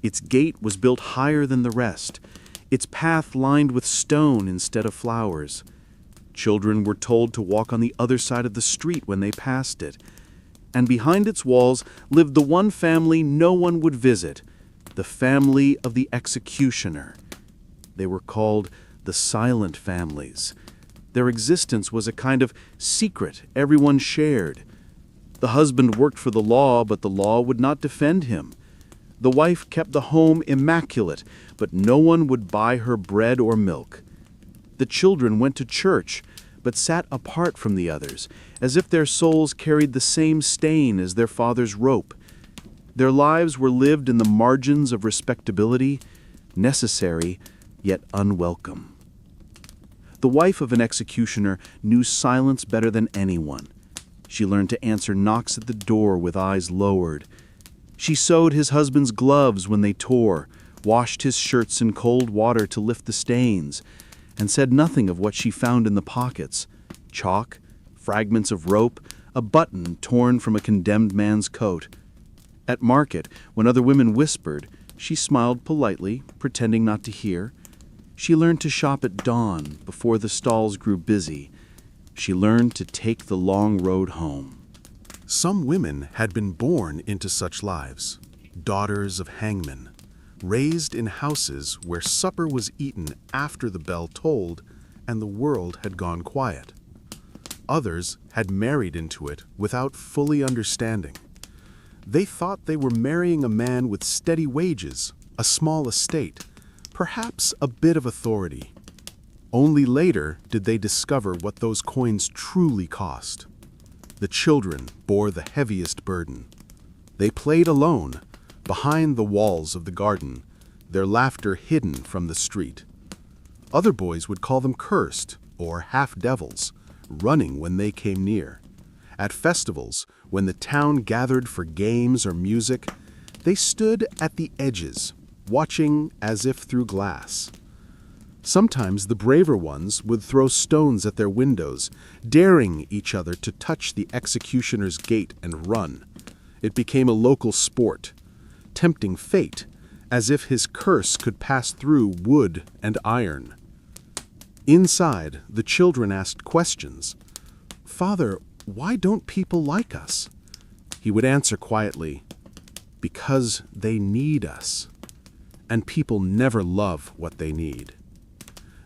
Its gate was built higher than the rest, its path lined with stone instead of flowers. Children were told to walk on the other side of the street when they passed it. And behind its walls lived the one family no one would visit, the family of the executioner. They were called the silent families. Their existence was a kind of secret everyone shared. The husband worked for the law, but the law would not defend him. The wife kept the home immaculate, but no one would buy her bread or milk. The children went to church, but sat apart from the others, as if their souls carried the same stain as their father's rope. Their lives were lived in the margins of respectability, necessary, yet unwelcome. The wife of an executioner knew silence better than anyone. She learned to answer knocks at the door with eyes lowered. She sewed his husband's gloves when they tore, washed his shirts in cold water to lift the stains, and said nothing of what she found in the pockets: chalk, fragments of rope, a button torn from a condemned man's coat. At market, when other women whispered, she smiled politely, pretending not to hear. She learned to shop at dawn, before the stalls grew busy. She learned to take the long road home. Some women had been born into such lives, daughters of hangmen, raised in houses where supper was eaten after the bell tolled and the world had gone quiet. Others had married into it without fully understanding. They thought they were marrying a man with steady wages, a small estate, perhaps a bit of authority. Only later did they discover what those coins truly cost. The children bore the heaviest burden. They played alone, behind the walls of the garden, their laughter hidden from the street. Other boys would call them cursed, or half-devils, running when they came near. At festivals, when the town gathered for games or music, they stood at the edges, watching as if through glass. Sometimes the braver ones would throw stones at their windows, daring each other to touch the executioner's gate and run. It became a local sport, tempting fate, as if his curse could pass through wood and iron. Inside, the children asked questions. "Father, why don't people like us?" He would answer quietly, "Because they need us." And people never love what they need.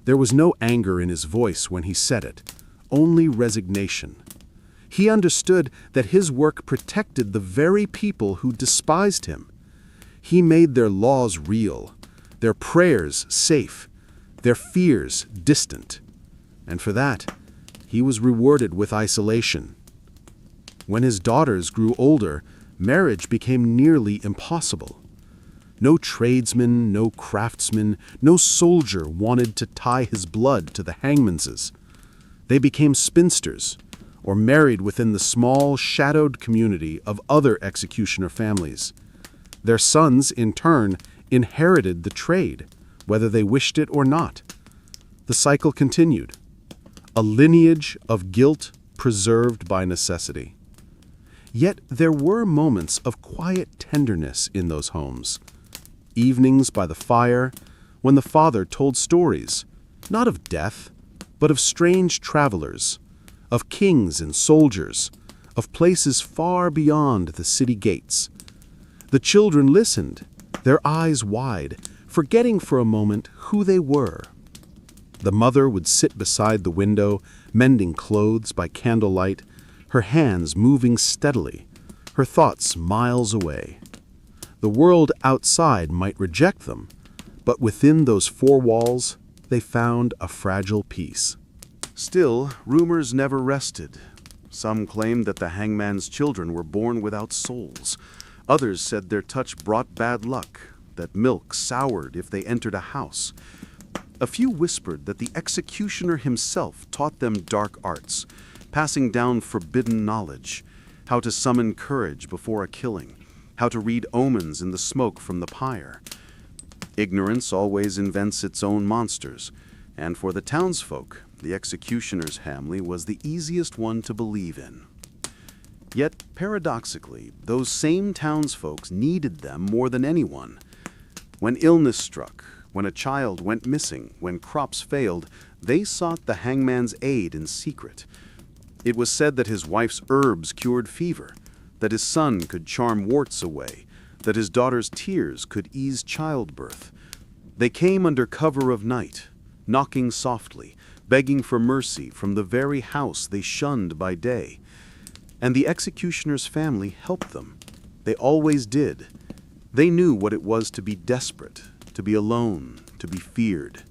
There was no anger in his voice when he said it, only resignation. He understood that his work protected the very people who despised him. He made their laws real, their prayers safe, their fears distant. And for that, he was rewarded with isolation. When his daughters grew older, marriage became nearly impossible. No tradesman, no craftsman, no soldier wanted to tie his blood to the hangmanses. They became spinsters, or married within the small, shadowed community of other executioner families. Their sons, in turn, inherited the trade, whether they wished it or not. The cycle continued, a lineage of guilt preserved by necessity. Yet there were moments of quiet tenderness in those homes. Evenings by the fire, when the father told stories, not of death, but of strange travelers, of kings and soldiers, of places far beyond the city gates. The children listened, their eyes wide, forgetting for a moment who they were. The mother would sit beside the window, mending clothes by candlelight, her hands moving steadily, her thoughts miles away. The world outside might reject them, but within those four walls, they found a fragile peace. Still, rumors never rested. Some claimed that the hangman's children were born without souls. Others said their touch brought bad luck, that milk soured if they entered a house. A few whispered that the executioner himself taught them dark arts, passing down forbidden knowledge, how to summon courage before a killing, how to read omens in the smoke from the pyre. Ignorance always invents its own monsters, and for the townsfolk, the executioner's family was the easiest one to believe in. Yet, paradoxically, those same townsfolk needed them more than anyone. When illness struck, when a child went missing, when crops failed, they sought the hangman's aid in secret. It was said that his wife's herbs cured fever, that his son could charm warts away, that his daughter's tears could ease childbirth. They came under cover of night, knocking softly, begging for mercy from the very house they shunned by day. And the executioner's family helped them. They always did. They knew what it was to be desperate, to be alone, to be feared.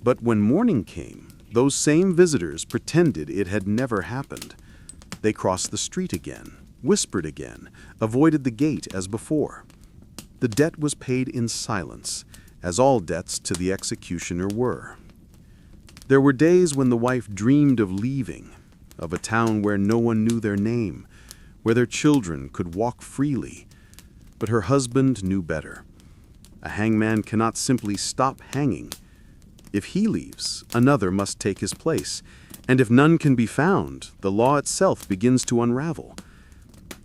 But when morning came, those same visitors pretended it had never happened. They crossed the street again, whispered again, avoided the gate as before. The debt was paid in silence, as all debts to the executioner were. There were days when the wife dreamed of leaving, of a town where no one knew their name, where their children could walk freely. But her husband knew better. A hangman cannot simply stop hanging. If he leaves, another must take his place, and if none can be found, the law itself begins to unravel.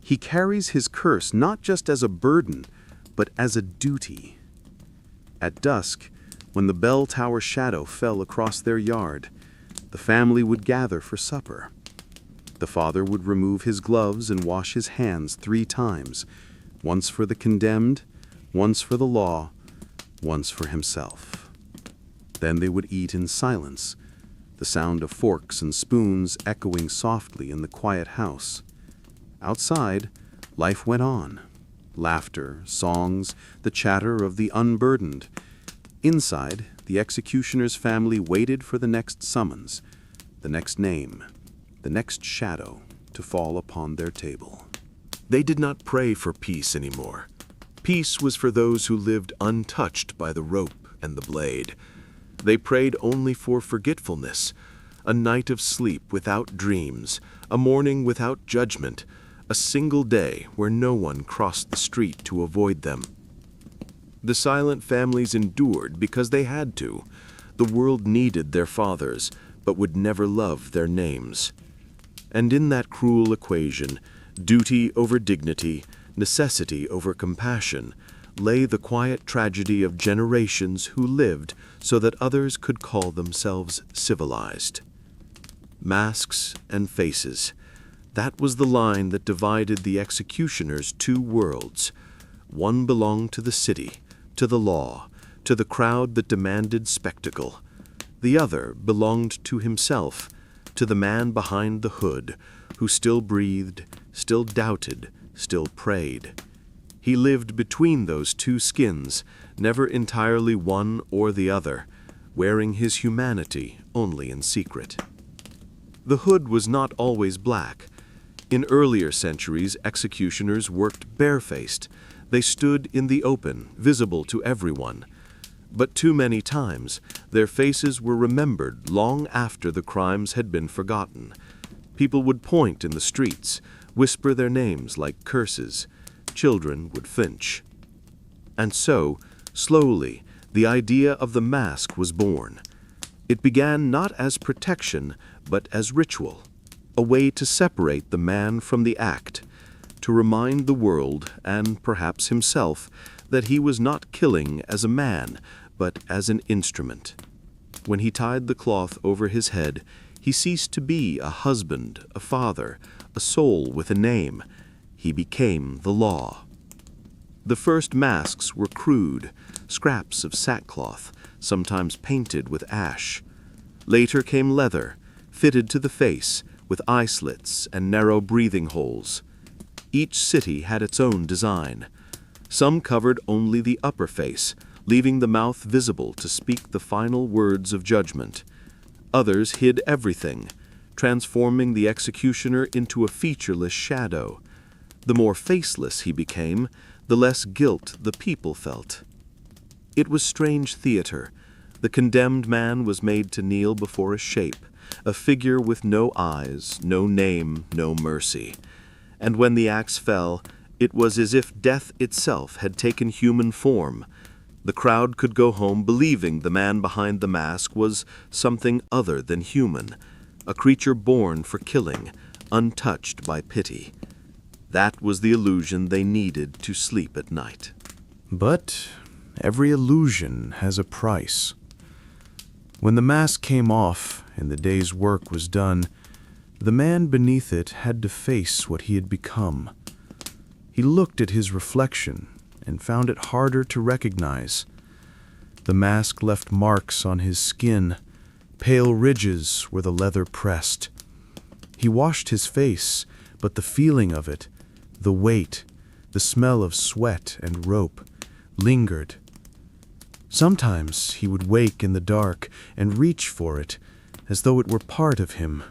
He carries his curse not just as a burden, but as a duty. At dusk, when the bell tower shadow fell across their yard, the family would gather for supper. The father would remove his gloves and wash his hands 3 times, once for the condemned, once for the law, once for himself. Then they would eat in silence, the sound of forks and spoons echoing softly in the quiet house. Outside, life went on. Laughter, songs, the chatter of the unburdened. Inside, the executioner's family waited for the next summons, the next name, the next shadow to fall upon their table. They did not pray for peace anymore. Peace was for those who lived untouched by the rope and the blade. They prayed only for forgetfulness, a night of sleep without dreams, a morning without judgment, a single day where no one crossed the street to avoid them. The silent families endured because they had to. The world needed their fathers, but would never love their names. And in that cruel equation, duty over dignity, necessity over compassion, lay the quiet tragedy of generations who lived so that others could call themselves civilized. Masks and faces. That was the line that divided the executioner's 2 worlds. One belonged to the city, to the law, to the crowd that demanded spectacle. The other belonged to himself, to the man behind the hood, who still breathed, still doubted, still prayed. He lived between those 2 skins, never entirely one or the other, wearing his humanity only in secret. The hood was not always black. In earlier centuries, executioners worked barefaced. They stood in the open, visible to everyone. But too many times, their faces were remembered long after the crimes had been forgotten. People would point in the streets, whisper their names like curses. Children would flinch. And so, slowly, the idea of the mask was born. It began not as protection, but as ritual, a way to separate the man from the act, to remind the world, and perhaps himself, that he was not killing as a man, but as an instrument. When he tied the cloth over his head, he ceased to be a husband, a father, a soul with a name. He became the law. The first masks were crude, scraps of sackcloth, sometimes painted with ash. Later came leather, fitted to the face, with eye slits and narrow breathing holes. Each city had its own design. Some covered only the upper face, leaving the mouth visible to speak the final words of judgment. Others hid everything, transforming the executioner into a featureless shadow. The more faceless he became, the less guilt the people felt. It was strange theater. The condemned man was made to kneel before a shape, a figure with no eyes, no name, no mercy. And when the axe fell, it was as if death itself had taken human form. The crowd could go home believing the man behind the mask was something other than human, a creature born for killing, untouched by pity. That was the illusion they needed to sleep at night. But every illusion has a price. When the mask came off and the day's work was done, the man beneath it had to face what he had become. He looked at his reflection and found it harder to recognize. The mask left marks on his skin, pale ridges where the leather pressed. He washed his face, but the feeling of it, the weight, the smell of sweat and rope, lingered. Sometimes he would wake in the dark and reach for it, as though it were part of him.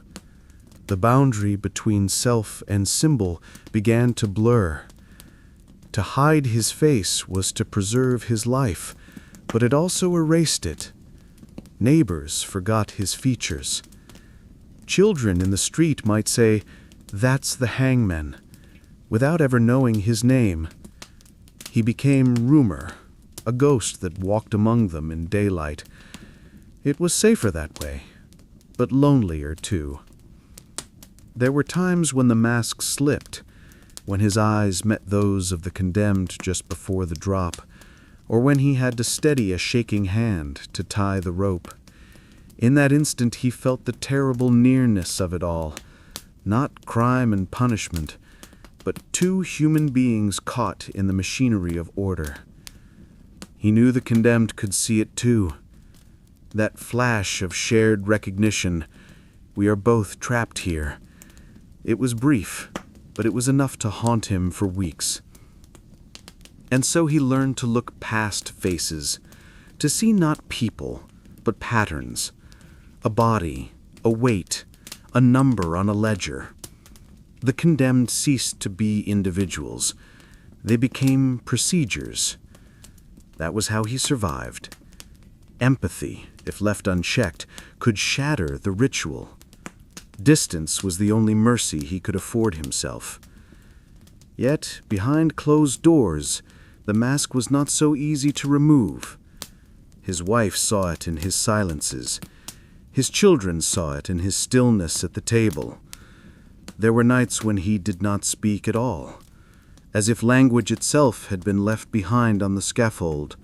The boundary between self and symbol began to blur. To hide his face was to preserve his life, but it also erased it. Neighbors forgot his features. Children in the street might say, "That's the hangman," without ever knowing his name. He became rumor, a ghost that walked among them in daylight. It was safer that way, but lonelier too. There were times when the mask slipped, when his eyes met those of the condemned just before the drop, or when he had to steady a shaking hand to tie the rope. In that instant he felt the terrible nearness of it all, not crime and punishment, but two human beings caught in the machinery of order. He knew the condemned could see it too. That flash of shared recognition, we are both trapped here. It was brief, but it was enough to haunt him for weeks. And so he learned to look past faces, to see not people, but patterns, a body, a weight, a number on a ledger. The condemned ceased to be individuals. They became procedures. That was how he survived. Empathy, if left unchecked, could shatter the ritual. Distance was the only mercy he could afford himself. Yet, behind closed doors, the mask was not so easy to remove. His wife saw it in his silences. His children saw it in his stillness at the table. There were nights when he did not speak at all, as if language itself had been left behind on the scaffold.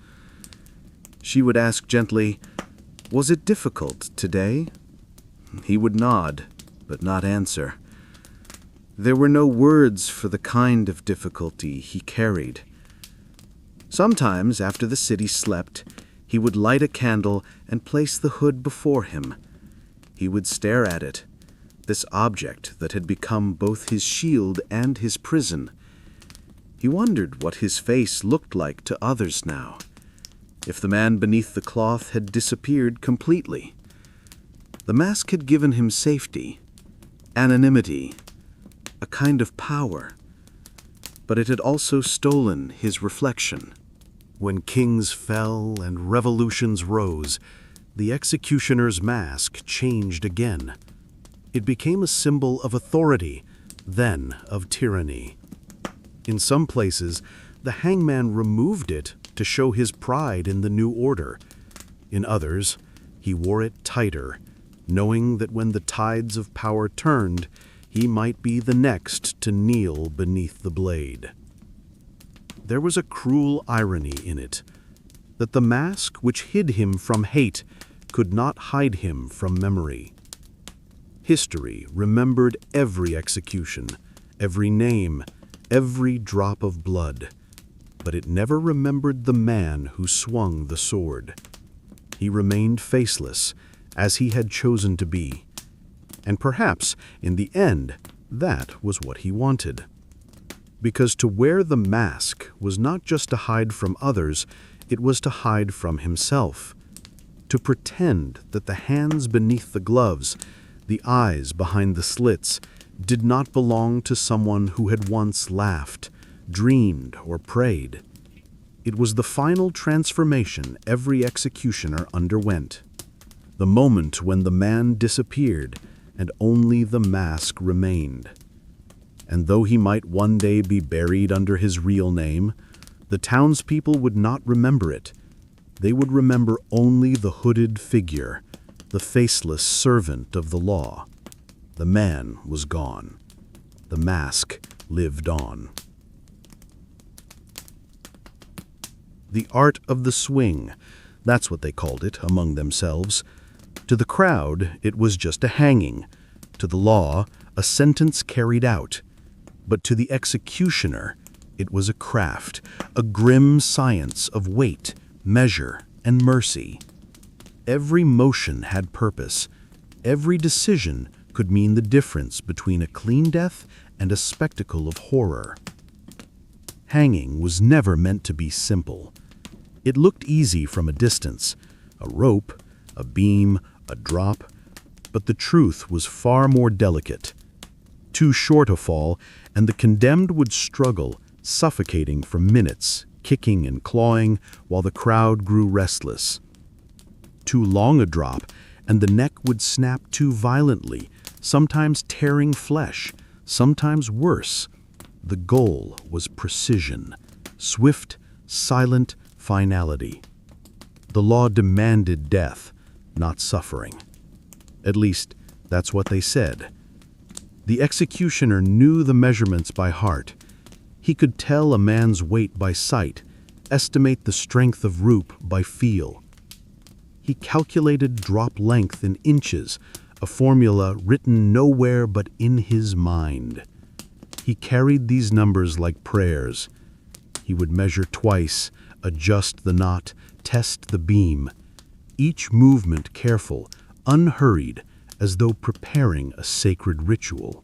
She would ask gently, "Was it difficult today?" He would nod, but not answer. There were no words for the kind of difficulty he carried. Sometimes, after the city slept, he would light a candle and place the hood before him. He would stare at it, this object that had become both his shield and his prison. He wondered what his face looked like to others now, if the man beneath the cloth had disappeared completely. The mask had given him safety, anonymity, a kind of power, but it had also stolen his reflection. When kings fell and revolutions rose, the executioner's mask changed again. It became a symbol of authority, then of tyranny. In some places, the hangman removed it to show his pride in the new order. In others, he wore it tighter, knowing that when the tides of power turned, he might be the next to kneel beneath the blade. There was a cruel irony in it, that the mask which hid him from hate could not hide him from memory. History remembered every execution, every name, every drop of blood. but it never remembered the man who swung the sword. He remained faceless, as he had chosen to be. And perhaps, in the end, that was what he wanted. Because to wear the mask was not just to hide from others, it was to hide from himself. To pretend that the hands beneath the gloves, the eyes behind the slits, did not belong to someone who had once laughed, dreamed, or prayed. It was the final transformation every executioner underwent. The moment when the man disappeared and only the mask remained. And though he might one day be buried under his real name, the townspeople would not remember it. They would remember only the hooded figure, the faceless servant of the law. The man was gone. The mask lived on. The art of the swing, that's what they called it among themselves. To the crowd, it was just a hanging. To the law, a sentence carried out. But to the executioner, it was a craft, a grim science of weight, measure, and mercy. Every motion had purpose. Every decision could mean the difference between a clean death and a spectacle of horror. Hanging was never meant to be simple. It looked easy from a distance, a rope, a beam, a drop, but the truth was far more delicate. Too short a fall, and the condemned would struggle, suffocating for minutes, kicking and clawing, while the crowd grew restless. Too long a drop, and the neck would snap too violently, sometimes tearing flesh, sometimes worse. The goal was precision, swift, silent finality. The law demanded death, not suffering. At least, that's what they said. The executioner knew the measurements by heart. He could tell a man's weight by sight, estimate the strength of rope by feel. He calculated drop length in inches, a formula written nowhere but in his mind. He carried these numbers like prayers. He would measure twice, adjust the knot, test the beam. Each movement careful, unhurried, as though preparing a sacred ritual.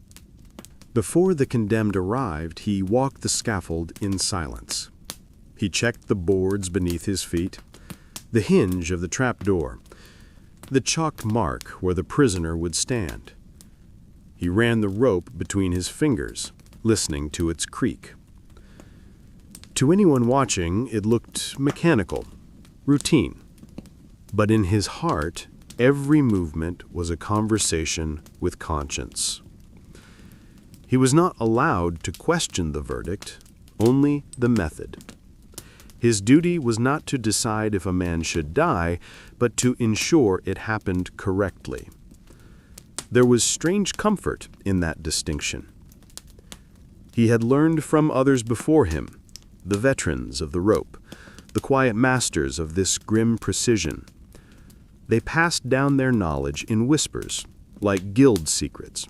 Before the condemned arrived, he walked the scaffold in silence. He checked the boards beneath his feet, the hinge of the trapdoor, the chalked mark where the prisoner would stand. He ran the rope between his fingers, listening to its creak. To anyone watching, it looked mechanical, routine. But in his heart, every movement was a conversation with conscience. He was not allowed to question the verdict, only the method. His duty was not to decide if a man should die, but to ensure it happened correctly. There was strange comfort in that distinction. He had learned from others before him, the veterans of the rope, the quiet masters of this grim precision. They passed down their knowledge in whispers, like guild secrets.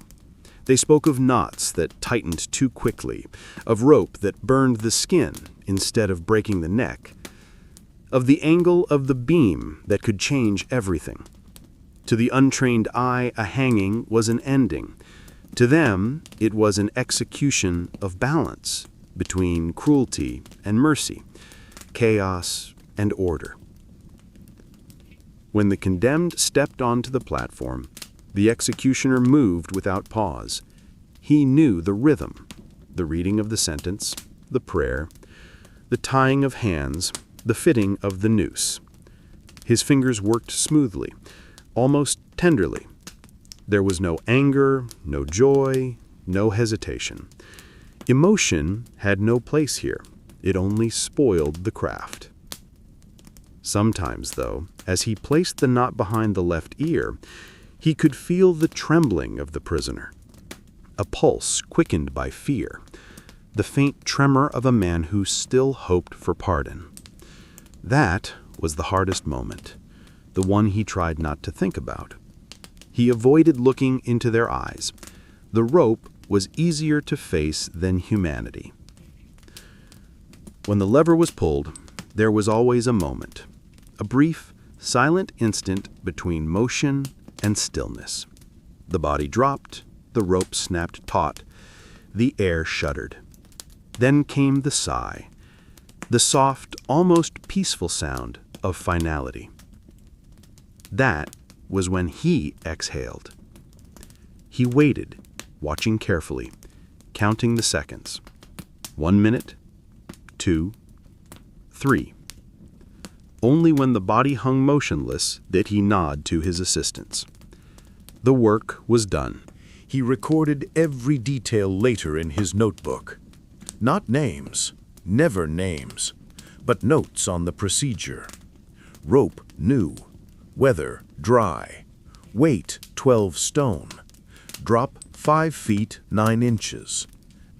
They spoke of knots that tightened too quickly, of rope that burned the skin instead of breaking the neck, of the angle of the beam that could change everything. To the untrained eye, a hanging was an ending. To them, it was an execution of balance between cruelty and mercy, chaos and order. When the condemned stepped onto the platform, the executioner moved without pause. He knew the rhythm, the reading of the sentence, the prayer, the tying of hands, the fitting of the noose. His fingers worked smoothly, almost tenderly. There was no anger, no joy, no hesitation. Emotion had no place here. It only spoiled the craft. Sometimes, though, as he placed the knot behind the left ear, he could feel the trembling of the prisoner, a pulse quickened by fear, the faint tremor of a man who still hoped for pardon. That was the hardest moment, the one he tried not to think about. He avoided looking into their eyes. The rope was easier to face than humanity. When the lever was pulled, there was always a moment, a brief, silent instant between motion and stillness. The body dropped, the rope snapped taut, the air shuddered. Then came the sigh, the soft, almost peaceful sound of finality. That was when he exhaled. He waited, watching carefully, counting the seconds. 1 minute, 2, 3. Only when the body hung motionless did he nod to his assistants. The work was done. He recorded every detail later in his notebook. Not names, never names, but notes on the procedure. Rope new, weather dry, weight 12 stone, drop 5 feet 9 inches,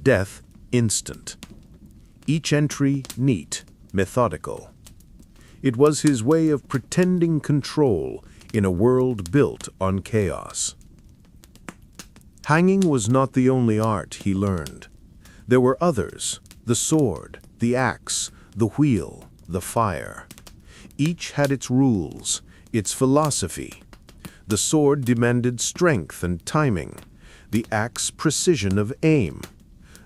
death instant. Each entry neat, methodical. It was his way of pretending control in a world built on chaos. Hanging was not the only art he learned. There were others: the sword, the axe, the wheel, the fire. Each had its rules, its philosophy. The sword demanded strength and timing, the axe precision of aim,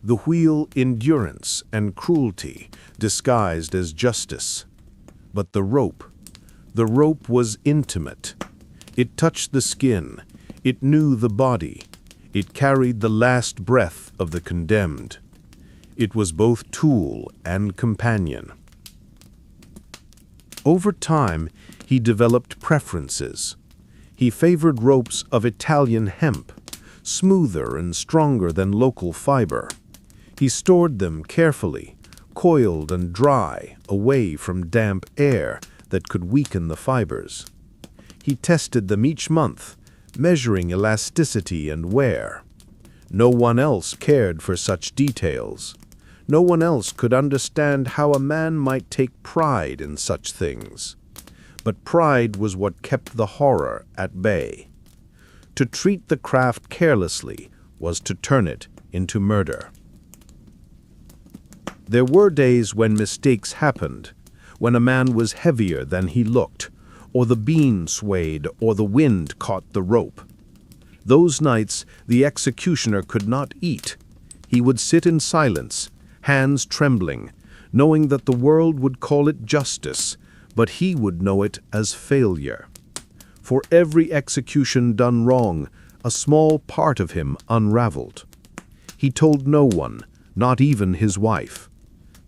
the wheel endurance and cruelty disguised as justice. But the rope was intimate. It touched the skin, it knew the body, it carried the last breath of the condemned. It was both tool and companion. Over time, he developed preferences. He favored ropes of Italian hemp, smoother and stronger than local fiber. He stored them carefully, coiled and dry, away from damp air that could weaken the fibers. He tested them each month, measuring elasticity and wear. No one else cared for such details. No one else could understand how a man might take pride in such things. But pride was what kept the horror at bay. To treat the craft carelessly was to turn it into murder. There were days when mistakes happened, when a man was heavier than he looked, or the beam swayed, or the wind caught the rope. Those nights the executioner could not eat. He would sit in silence, hands trembling, knowing that the world would call it justice, but he would know it as failure. For every execution done wrong, a small part of him unraveled. He told no one, not even his wife.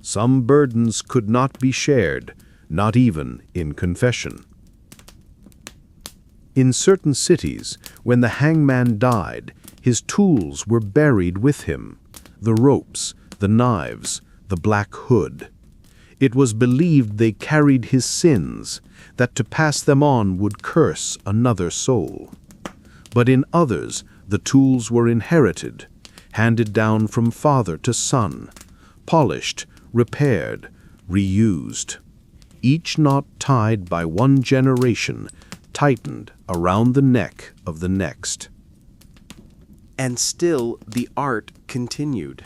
Some burdens could not be shared, not even in confession. In certain cities, when the hangman died, his tools were buried with him: the ropes, the knives, the black hood. It was believed they carried his sins, that to pass them on would curse another soul. But in others, the tools were inherited, handed down from father to son, polished, repaired, reused. Each knot tied by one generation, tightened around the neck of the next. And still the art continued.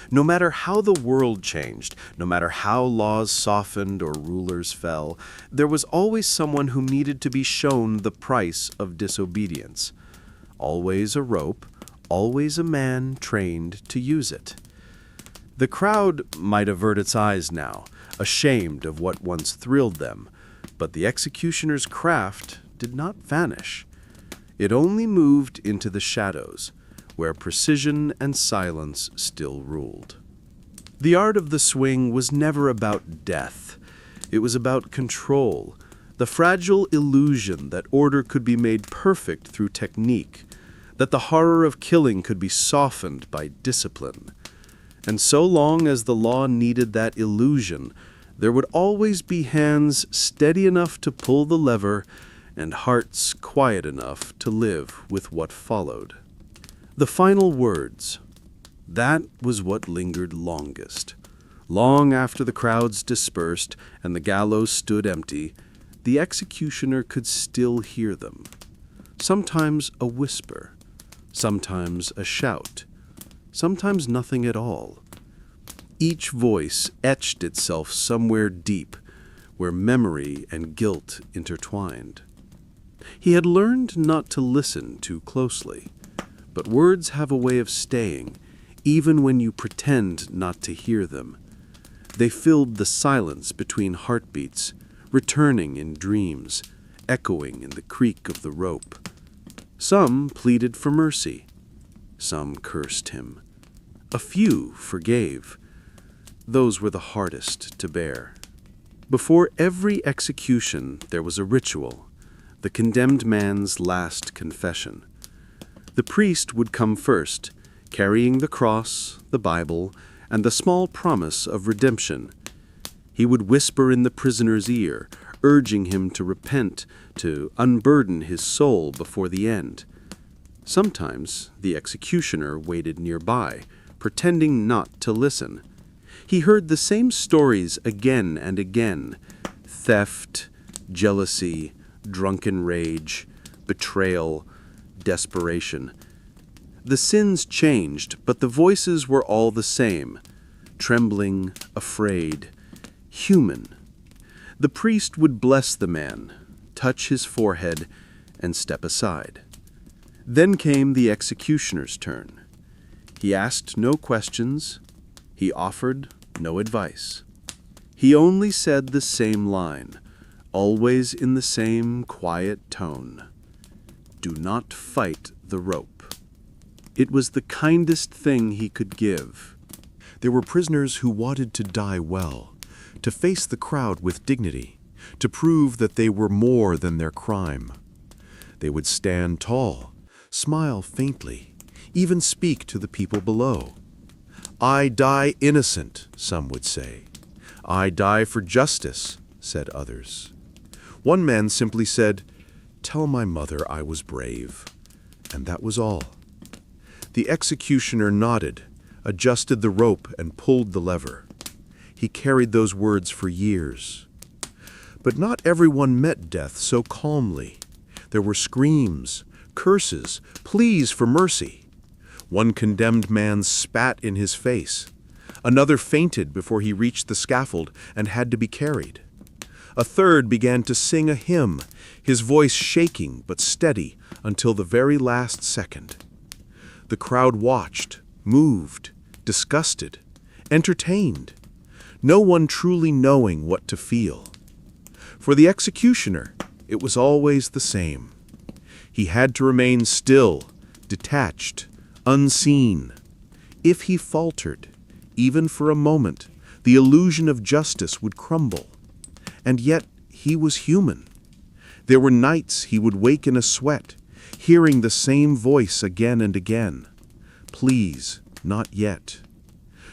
No matter how the world changed, no matter how laws softened or rulers fell, there was always someone who needed to be shown the price of disobedience. Always a rope, always a man trained to use it. The crowd might avert its eyes now, ashamed of what once thrilled them, but the executioner's craft did not vanish. It only moved into the shadows, where precision and silence still ruled. The art of the swing was never about death. It was about control, the fragile illusion that order could be made perfect through technique, that the horror of killing could be softened by discipline. And so long as the law needed that illusion, there would always be hands steady enough to pull the lever and hearts quiet enough to live with what followed. The final words, that was what lingered longest. Long after the crowds dispersed and the gallows stood empty, the executioner could still hear them. Sometimes a whisper, sometimes a shout, sometimes nothing at all. Each voice etched itself somewhere deep, where memory and guilt intertwined. He had learned not to listen too closely, but words have a way of staying, even when you pretend not to hear them. They filled the silence between heartbeats, returning in dreams, echoing in the creak of the rope. Some pleaded for mercy. Some cursed him. A few forgave. Those were the hardest to bear. Before every execution, there was a ritual, the condemned man's last confession. The priest would come first, carrying the cross, the Bible, and the small promise of redemption. He would whisper in the prisoner's ear, urging him to repent, to unburden his soul before the end. Sometimes the executioner waited nearby, pretending not to listen. He heard the same stories again and again: theft, jealousy, drunken rage, betrayal, desperation. The sins changed, but the voices were all the same: trembling, afraid, human. The priest would bless the man, touch his forehead, and step aside. Then came the executioner's turn. He asked no questions. He offered no advice. He only said the same line, always in the same quiet tone: "Do not fight the rope." It was the kindest thing he could give. There were prisoners who wanted to die well, to face the crowd with dignity, to prove that they were more than their crime. They would stand tall, smile faintly, even speak to the people below. "I die innocent," some would say. "I die for justice," said others. One man simply said, "Tell my mother I was brave." And that was all. The executioner nodded, adjusted the rope, and pulled the lever. He carried those words for years. But not everyone met death so calmly. There were screams, curses, pleas for mercy. One condemned man spat in his face. Another fainted before he reached the scaffold and had to be carried. A third began to sing a hymn, his voice shaking but steady until the very last second. The crowd watched, moved, disgusted, entertained, no one truly knowing what to feel. For the executioner, it was always the same. He had to remain still, detached, unseen. If he faltered, even for a moment, the illusion of justice would crumble. And yet he was human. There were nights he would wake in a sweat, hearing the same voice again and again. "Please, not yet."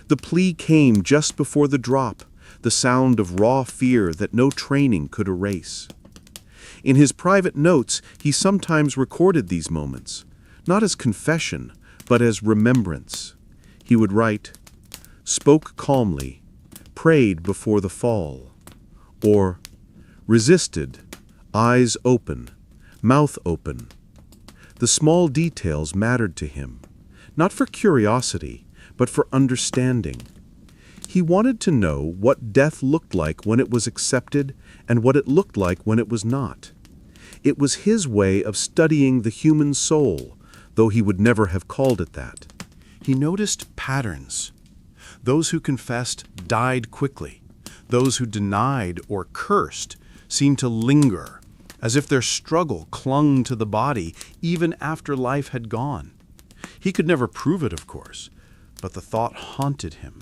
The plea came just before the drop, the sound of raw fear that no training could erase. In his private notes, he sometimes recorded these moments, not as confession, but as remembrance. He would write, "Spoke calmly, prayed before the fall," or "resisted, eyes open, mouth open." The small details mattered to him, not for curiosity, but for understanding. He wanted to know what death looked like when it was accepted and what it looked like when it was not. It was his way of studying the human soul, though he would never have called it that. He noticed patterns. Those who confessed died quickly. Those who denied or cursed seemed to linger, as if their struggle clung to the body even after life had gone. He could never prove it, of course, but the thought haunted him.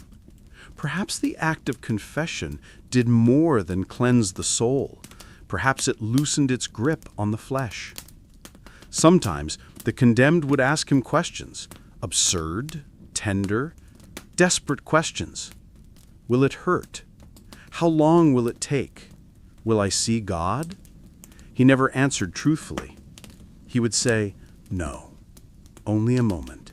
Perhaps the act of confession did more than cleanse the soul. Perhaps it loosened its grip on the flesh. Sometimes the condemned would ask him questions, absurd, tender, desperate questions. Will it hurt? How long will it take? Will I see God? He never answered truthfully. He would say, "No, only a moment."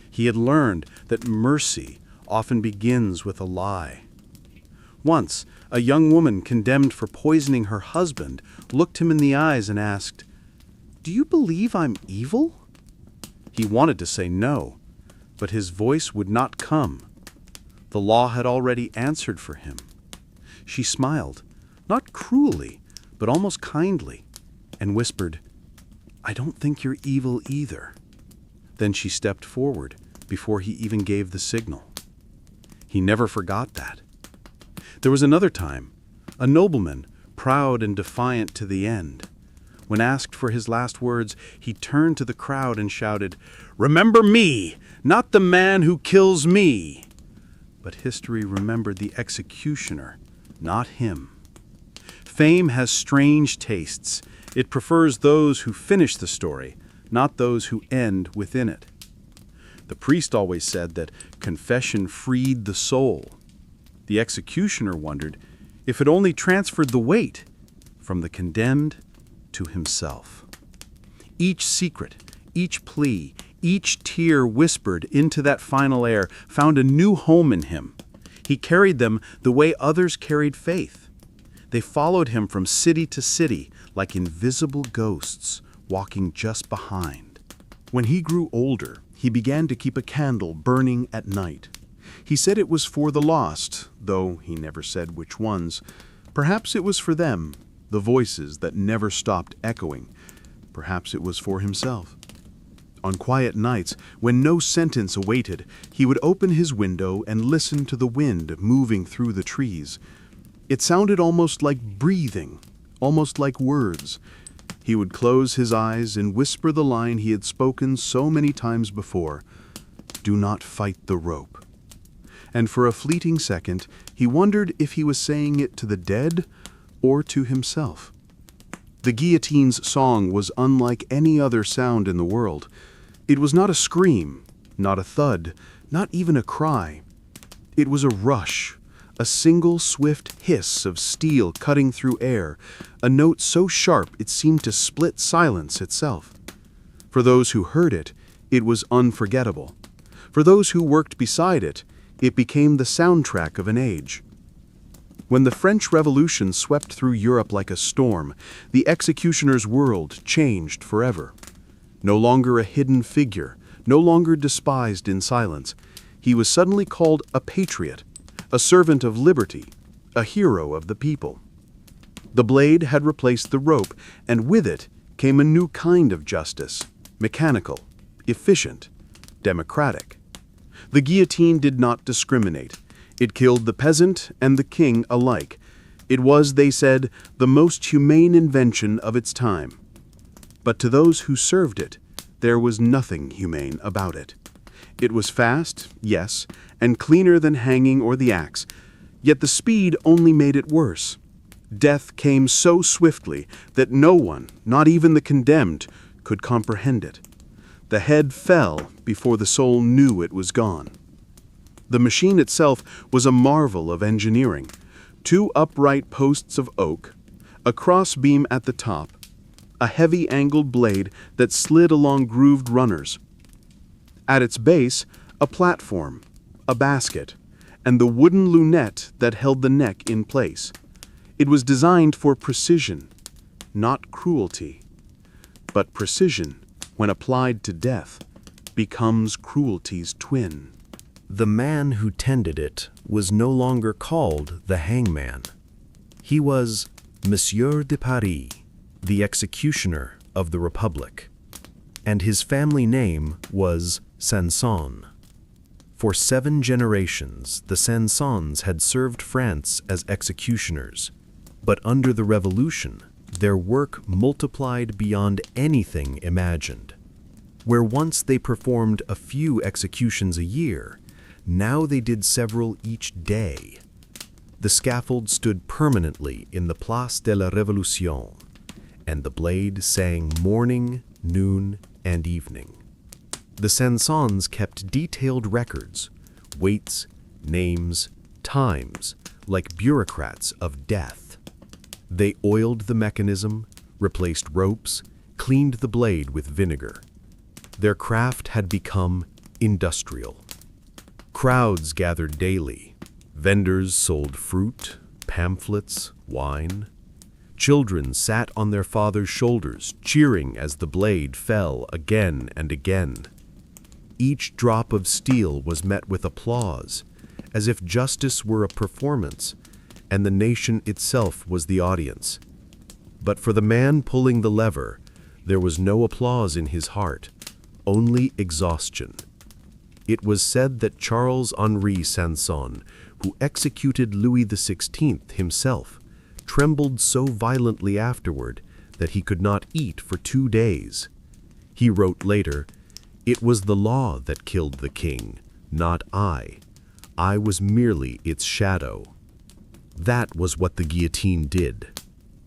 He had learned that mercy often begins with a lie. Once, a young woman condemned for poisoning her husband looked him in the eyes and asked, "Do you believe I'm evil?" He wanted to say no, but his voice would not come. The law had already answered for him. She smiled, not cruelly, but almost kindly, and whispered, "I don't think you're evil either." Then she stepped forward before he even gave the signal. He never forgot that. There was another time, a nobleman, proud and defiant to the end. When asked for his last words, he turned to the crowd and shouted, "Remember me, not the man who kills me." But history remembered the executioner, not him. Fame has strange tastes. It prefers those who finish the story, not those who end within it. The priest always said that confession freed the soul. The executioner wondered if it only transferred the weight from the condemned to himself. Each secret, each plea, each tear whispered into that final air found a new home in him. He carried them the way others carried faith. They followed him from city to city like invisible ghosts walking just behind. When he grew older, he began to keep a candle burning at night. He said it was for the lost, though he never said which ones. Perhaps it was for them, the voices that never stopped echoing. Perhaps it was for himself. On quiet nights, when no sentence awaited, he would open his window and listen to the wind moving through the trees. It sounded almost like breathing, almost like words. He would close his eyes and whisper the line he had spoken so many times before, "Do not fight the rope." And for a fleeting second, he wondered if he was saying it to the dead or to himself. The guillotine's song was unlike any other sound in the world. It was not a scream, not a thud, not even a cry. It was a rush, a single swift hiss of steel cutting through air, a note so sharp it seemed to split silence itself. For those who heard it, it was unforgettable. For those who worked beside it, it became the soundtrack of an age. When the French Revolution swept through Europe like a storm, the executioner's world changed forever. No longer a hidden figure, no longer despised in silence, he was suddenly called a patriot, a servant of liberty, a hero of the people. The blade had replaced the rope, and with it came a new kind of justice, mechanical, efficient, democratic. The guillotine did not discriminate. It killed the peasant and the king alike. It was, they said, the most humane invention of its time. But to those who served it, there was nothing humane about it. It was fast, yes, and cleaner than hanging or the axe, yet the speed only made it worse. Death came so swiftly that no one, not even the condemned, could comprehend it. The head fell before the soul knew it was gone. The machine itself was a marvel of engineering. 2 upright posts of oak, a crossbeam at the top, a heavy angled blade that slid along grooved runners. At its base, a platform, a basket, and the wooden lunette that held the neck in place. It was designed for precision, not cruelty. But precision, when applied to death, becomes cruelty's twin. The man who tended it was no longer called the hangman. He was Monsieur de Paris, the executioner of the Republic, and his family name was Sanson. For 7 generations, the Sansons had served France as executioners, but under the Revolution, their work multiplied beyond anything imagined. Where once they performed a few executions a year, now they did several each day. The scaffold stood permanently in the Place de la Révolution, and the blade sang morning, noon, and evening. The Sansons kept detailed records, weights, names, times, like bureaucrats of death. They oiled the mechanism, replaced ropes, cleaned the blade with vinegar. Their craft had become industrial. Crowds gathered daily. Vendors sold fruit, pamphlets, wine. Children sat on their fathers' shoulders, cheering as the blade fell again and again. Each drop of steel was met with applause, as if justice were a performance, and the nation itself was the audience. But for the man pulling the lever, there was no applause in his heart, only exhaustion. It was said that Charles-Henri Sanson, who executed Louis XVI himself, trembled so violently afterward that he could not eat for 2 days. He wrote later, "It was the law that killed the king, not I. I was merely its shadow." That was what the guillotine did.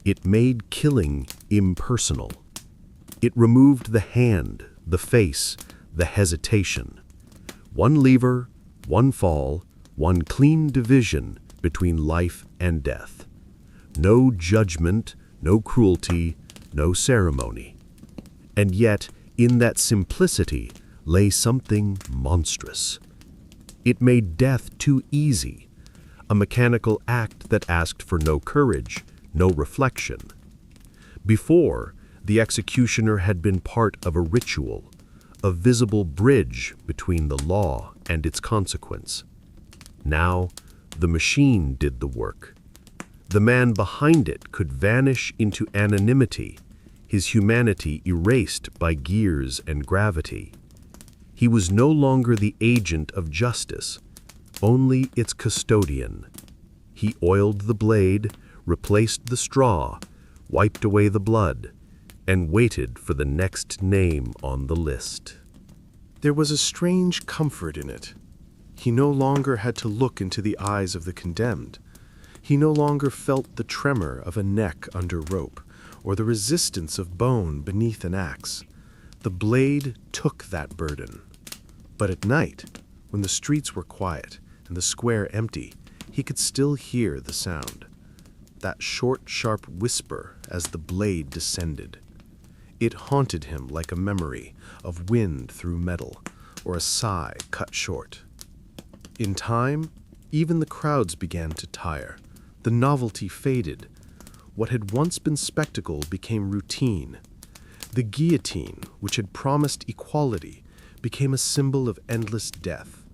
It made killing impersonal. It removed the hand, the face, the hesitation. One lever, one fall, one clean division between life and death. No judgment, no cruelty, no ceremony. And yet, in that simplicity lay something monstrous. It made death too easy, a mechanical act that asked for no courage, no reflection. Before, the executioner had been part of a ritual, a visible bridge between the law and its consequence. Now, the machine did the work. The man behind it could vanish into anonymity, his humanity erased by gears and gravity. He was no longer the agent of justice, only its custodian. He oiled the blade, replaced the straw, wiped away the blood, and waited for the next name on the list. There was a strange comfort in it. He no longer had to look into the eyes of the condemned. He no longer felt the tremor of a neck under rope, or the resistance of bone beneath an axe. The blade took that burden. But at night, when the streets were quiet and the square empty, he could still hear the sound. That short, sharp whisper as the blade descended. It haunted him like a memory of wind through metal, or a sigh cut short. In time, even the crowds began to tire. The novelty faded. What had once been spectacle became routine. The guillotine, which had promised equality, became a symbol of endless death.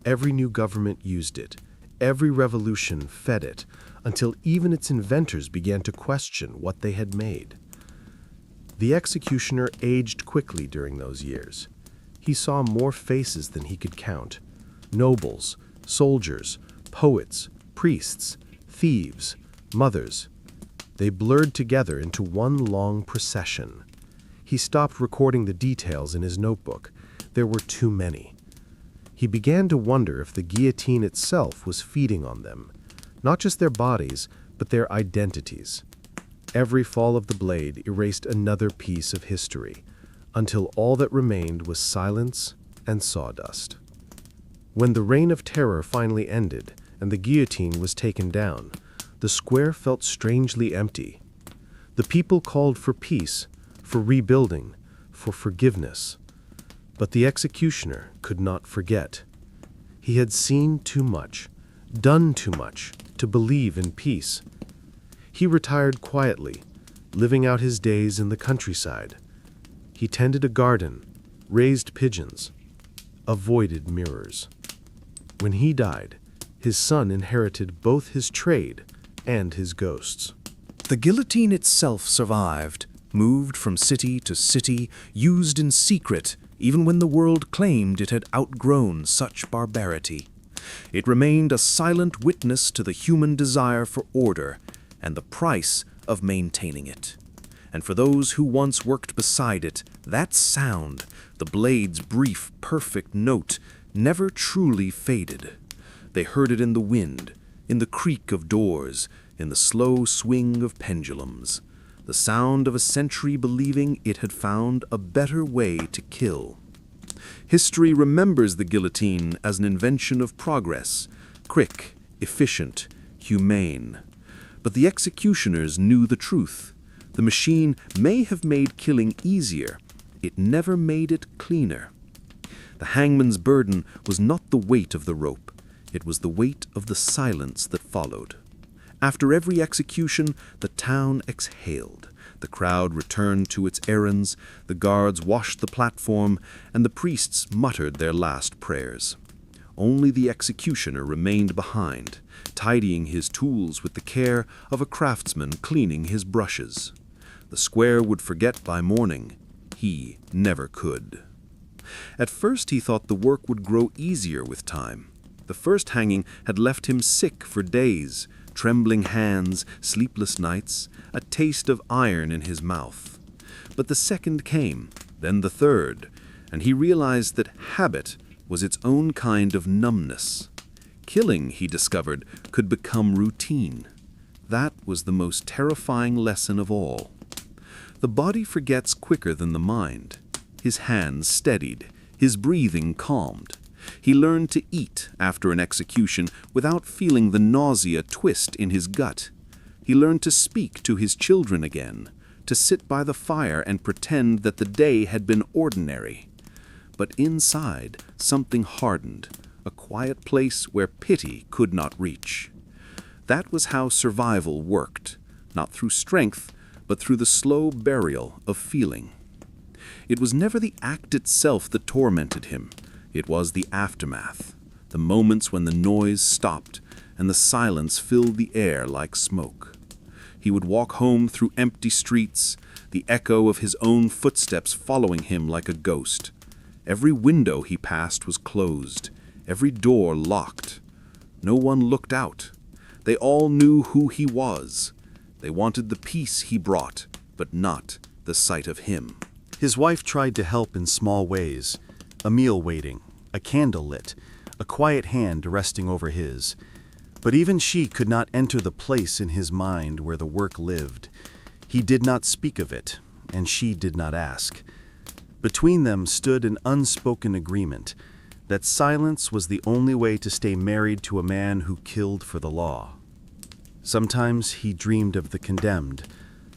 Every new government used it. Every revolution fed it, until even its inventors began to question what they had made. The executioner aged quickly during those years. He saw more faces than he could count. Nobles, soldiers, poets, priests, thieves, mothers. They blurred together into one long procession. He stopped recording the details in his notebook. There were too many. He began to wonder if the guillotine itself was feeding on them, not just their bodies, but their identities. Every fall of the blade erased another piece of history, until all that remained was silence and sawdust. When the reign of terror finally ended and the guillotine was taken down, the square felt strangely empty. The people called for peace, for rebuilding, for forgiveness. But the executioner could not forget. He had seen too much, done too much, to believe in peace. He retired quietly, living out his days in the countryside. He tended a garden, raised pigeons, avoided mirrors. When he died, his son inherited both his trade and his ghosts. The guillotine itself survived, moved from city to city, used in secret, even when the world claimed it had outgrown such barbarity. It remained a silent witness to the human desire for order and the price of maintaining it. And for those who once worked beside it, that sound, the blade's brief, perfect note, never truly faded. They heard it in the wind, in the creak of doors, in the slow swing of pendulums, the sound of a century believing it had found a better way to kill. History remembers the guillotine as an invention of progress, quick, efficient, humane. But the executioners knew the truth. The machine may have made killing easier. It never made it cleaner. The hangman's burden was not the weight of the rope. It was the weight of the silence that followed. After every execution, the town exhaled. The crowd returned to its errands, the guards washed the platform, and the priests muttered their last prayers. Only the executioner remained behind, tidying his tools with the care of a craftsman cleaning his brushes. The square would forget by morning. He never could. At first he thought the work would grow easier with time. The first hanging had left him sick for days, trembling hands, sleepless nights, a taste of iron in his mouth. But the second came, then the third, and he realized that habit was its own kind of numbness. Killing, he discovered, could become routine. That was the most terrifying lesson of all. The body forgets quicker than the mind. His hands steadied, his breathing calmed. He learned to eat after an execution without feeling the nausea twist in his gut. He learned to speak to his children again, to sit by the fire and pretend that the day had been ordinary. But inside, something hardened, a quiet place where pity could not reach. That was how survival worked, not through strength, but through the slow burial of feeling. It was never the act itself that tormented him. It was the aftermath, the moments when the noise stopped and the silence filled the air like smoke. He would walk home through empty streets, the echo of his own footsteps following him like a ghost. Every window he passed was closed, every door locked. No one looked out. They all knew who he was. They wanted the peace he brought, but not the sight of him. His wife tried to help in small ways. A meal waiting, a candle lit, a quiet hand resting over his. But even she could not enter the place in his mind where the work lived. He did not speak of it, and she did not ask. Between them stood an unspoken agreement that silence was the only way to stay married to a man who killed for the law. Sometimes he dreamed of the condemned,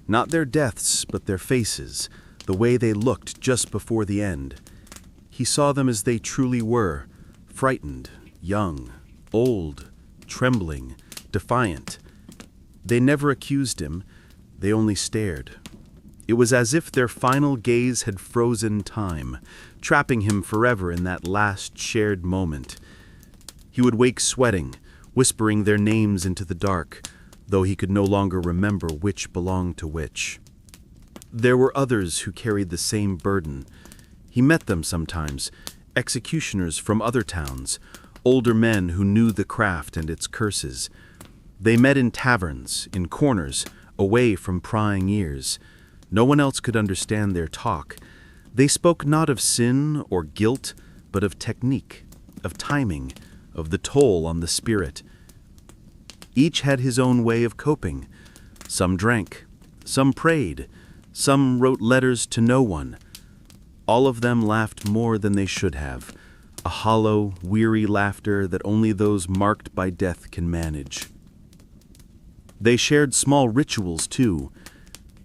not their deaths, but their faces, the way they looked just before the end. He saw them as they truly were, frightened, young, old, trembling, defiant. They never accused him, they only stared. It was as if their final gaze had frozen time, trapping him forever in that last shared moment. He would wake sweating, whispering their names into the dark, though he could no longer remember which belonged to which. There were others who carried the same burden. He met them sometimes, executioners from other towns, older men who knew the craft and its curses. They met in taverns, in corners, away from prying ears. No one else could understand their talk. They spoke not of sin or guilt, but of technique, of timing, of the toll on the spirit. Each had his own way of coping. Some drank, some prayed, some wrote letters to no one. All of them laughed more than they should have, a hollow, weary laughter that only those marked by death can manage. They shared small rituals, too.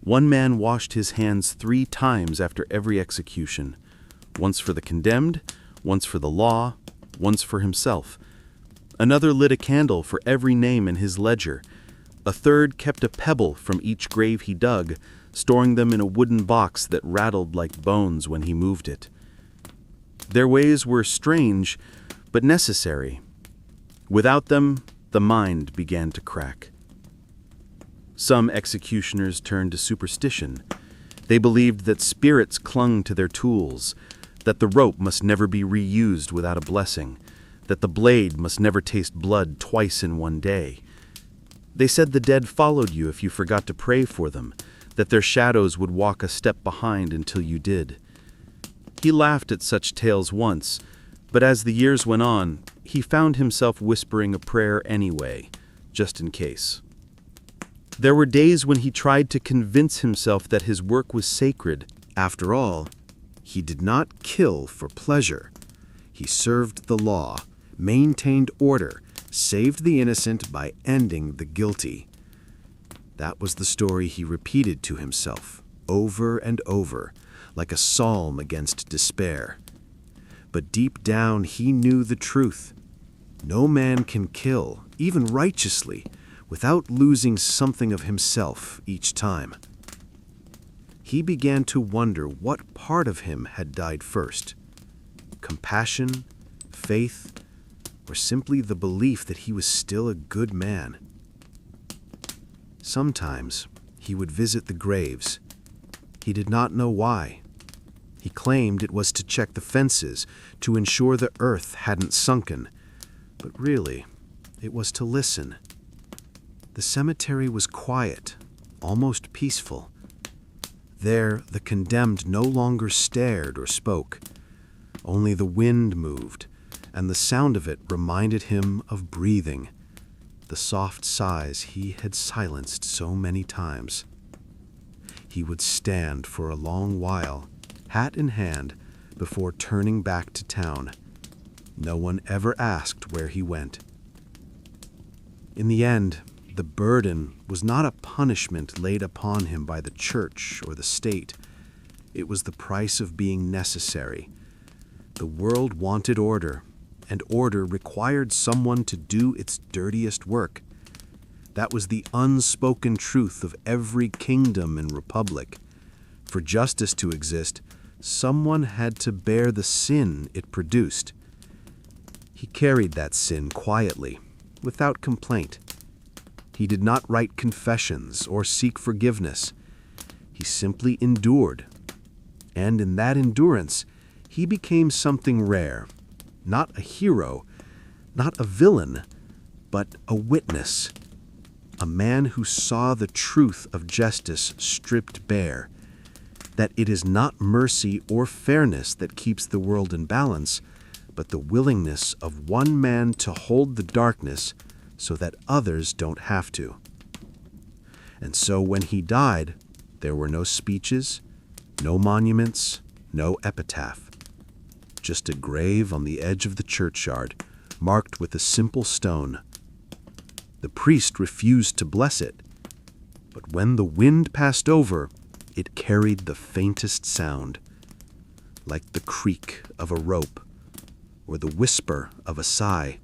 One man washed his hands 3 times after every execution, once for the condemned, once for the law, once for himself. Another lit a candle for every name in his ledger. A third kept a pebble from each grave he dug, storing them in a wooden box that rattled like bones when he moved it. Their ways were strange, but necessary. Without them, the mind began to crack. Some executioners turned to superstition. They believed that spirits clung to their tools, that the rope must never be reused without a blessing, that the blade must never taste blood twice in one day. They said the dead followed you if you forgot to pray for them, that their shadows would walk a step behind until you did. He laughed at such tales once, but as the years went on, he found himself whispering a prayer anyway, just in case. There were days when he tried to convince himself that his work was sacred. After all, he did not kill for pleasure. He served the law, maintained order, saved the innocent by ending the guilty. That was the story he repeated to himself, over and over, like a psalm against despair. But deep down he knew the truth. No man can kill, even righteously, without losing something of himself each time. He began to wonder what part of him had died first. Compassion, faith, or simply the belief that he was still a good man. Sometimes he would visit the graves. He did not know why. He claimed it was to check the fences, to ensure the earth hadn't sunken. But really, it was to listen. The cemetery was quiet, almost peaceful. There, the condemned no longer stared or spoke. Only the wind moved, and the sound of it reminded him of breathing, the soft sighs he had silenced so many times. He would stand for a long while, hat in hand, before turning back to town. No one ever asked where he went. In the end, the burden was not a punishment laid upon him by the church or the state. It was the price of being necessary. The world wanted order, and order required someone to do its dirtiest work. That was the unspoken truth of every kingdom and republic. For justice to exist, someone had to bear the sin it produced. He carried that sin quietly, without complaint. He did not write confessions or seek forgiveness. He simply endured. And in that endurance, he became something rare. Not a hero, not a villain, but a witness. A man who saw the truth of justice stripped bare. That it is not mercy or fairness that keeps the world in balance, but the willingness of one man to hold the darkness so that others don't have to. And so when he died, there were no speeches, no monuments, no epitaph. Just a grave on the edge of the churchyard, marked with a simple stone. The priest refused to bless it, but when the wind passed over, it carried the faintest sound, like the creak of a rope or the whisper of a sigh,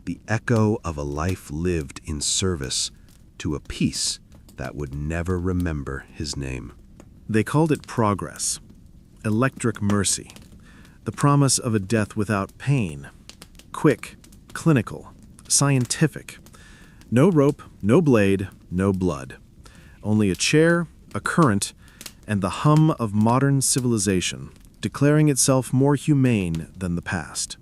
the echo of a life lived in service to a peace that would never remember his name. They called it progress, electric mercy, the promise of a death without pain, quick, clinical, scientific. No rope, no blade, no blood. Only a chair, a current, and the hum of modern civilization, declaring itself more humane than the past.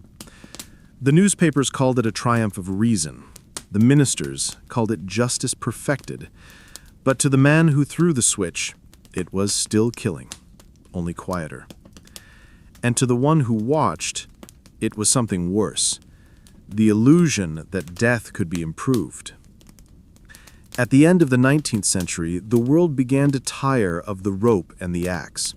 The newspapers called it a triumph of reason. The ministers called it justice perfected. But to the man who threw the switch, it was still killing, only quieter. And to the one who watched, it was something worse, the illusion that death could be improved. At the end of the 19th century, the world began to tire of the rope and the axe.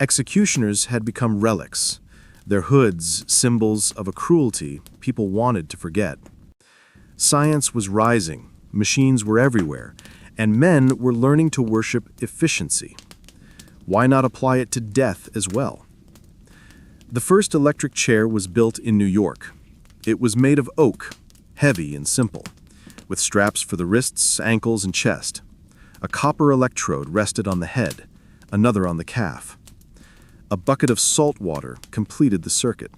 Executioners had become relics, their hoods symbols of a cruelty people wanted to forget. Science was rising, machines were everywhere, and men were learning to worship efficiency. Why not apply it to death as well? The first electric chair was built in New York. It was made of oak, heavy and simple, with straps for the wrists, ankles, and chest. A copper electrode rested on the head, another on the calf. A bucket of salt water completed the circuit.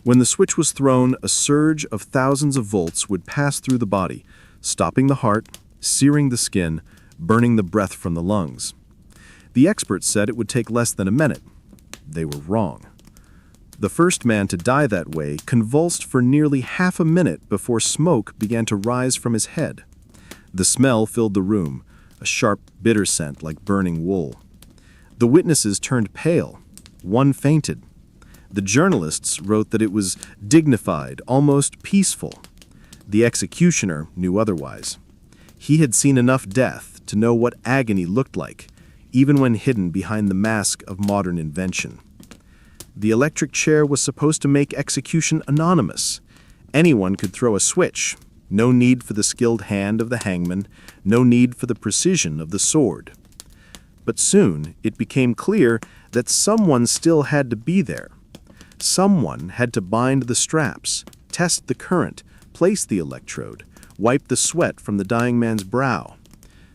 When the switch was thrown, a surge of thousands of volts would pass through the body, stopping the heart, searing the skin, burning the breath from the lungs. The experts said it would take less than a minute. They were wrong. The first man to die that way convulsed for nearly half a minute before smoke began to rise from his head. The smell filled the room, a sharp, bitter scent like burning wool. The witnesses turned pale. One fainted. The journalists wrote that it was dignified, almost peaceful. The executioner knew otherwise. He had seen enough death to know what agony looked like, even when hidden behind the mask of modern invention. The electric chair was supposed to make execution anonymous. Anyone could throw a switch. No need for the skilled hand of the hangman, no need for the precision of the sword. But soon it became clear that someone still had to be there. Someone had to bind the straps, test the current, place the electrode, wipe the sweat from the dying man's brow.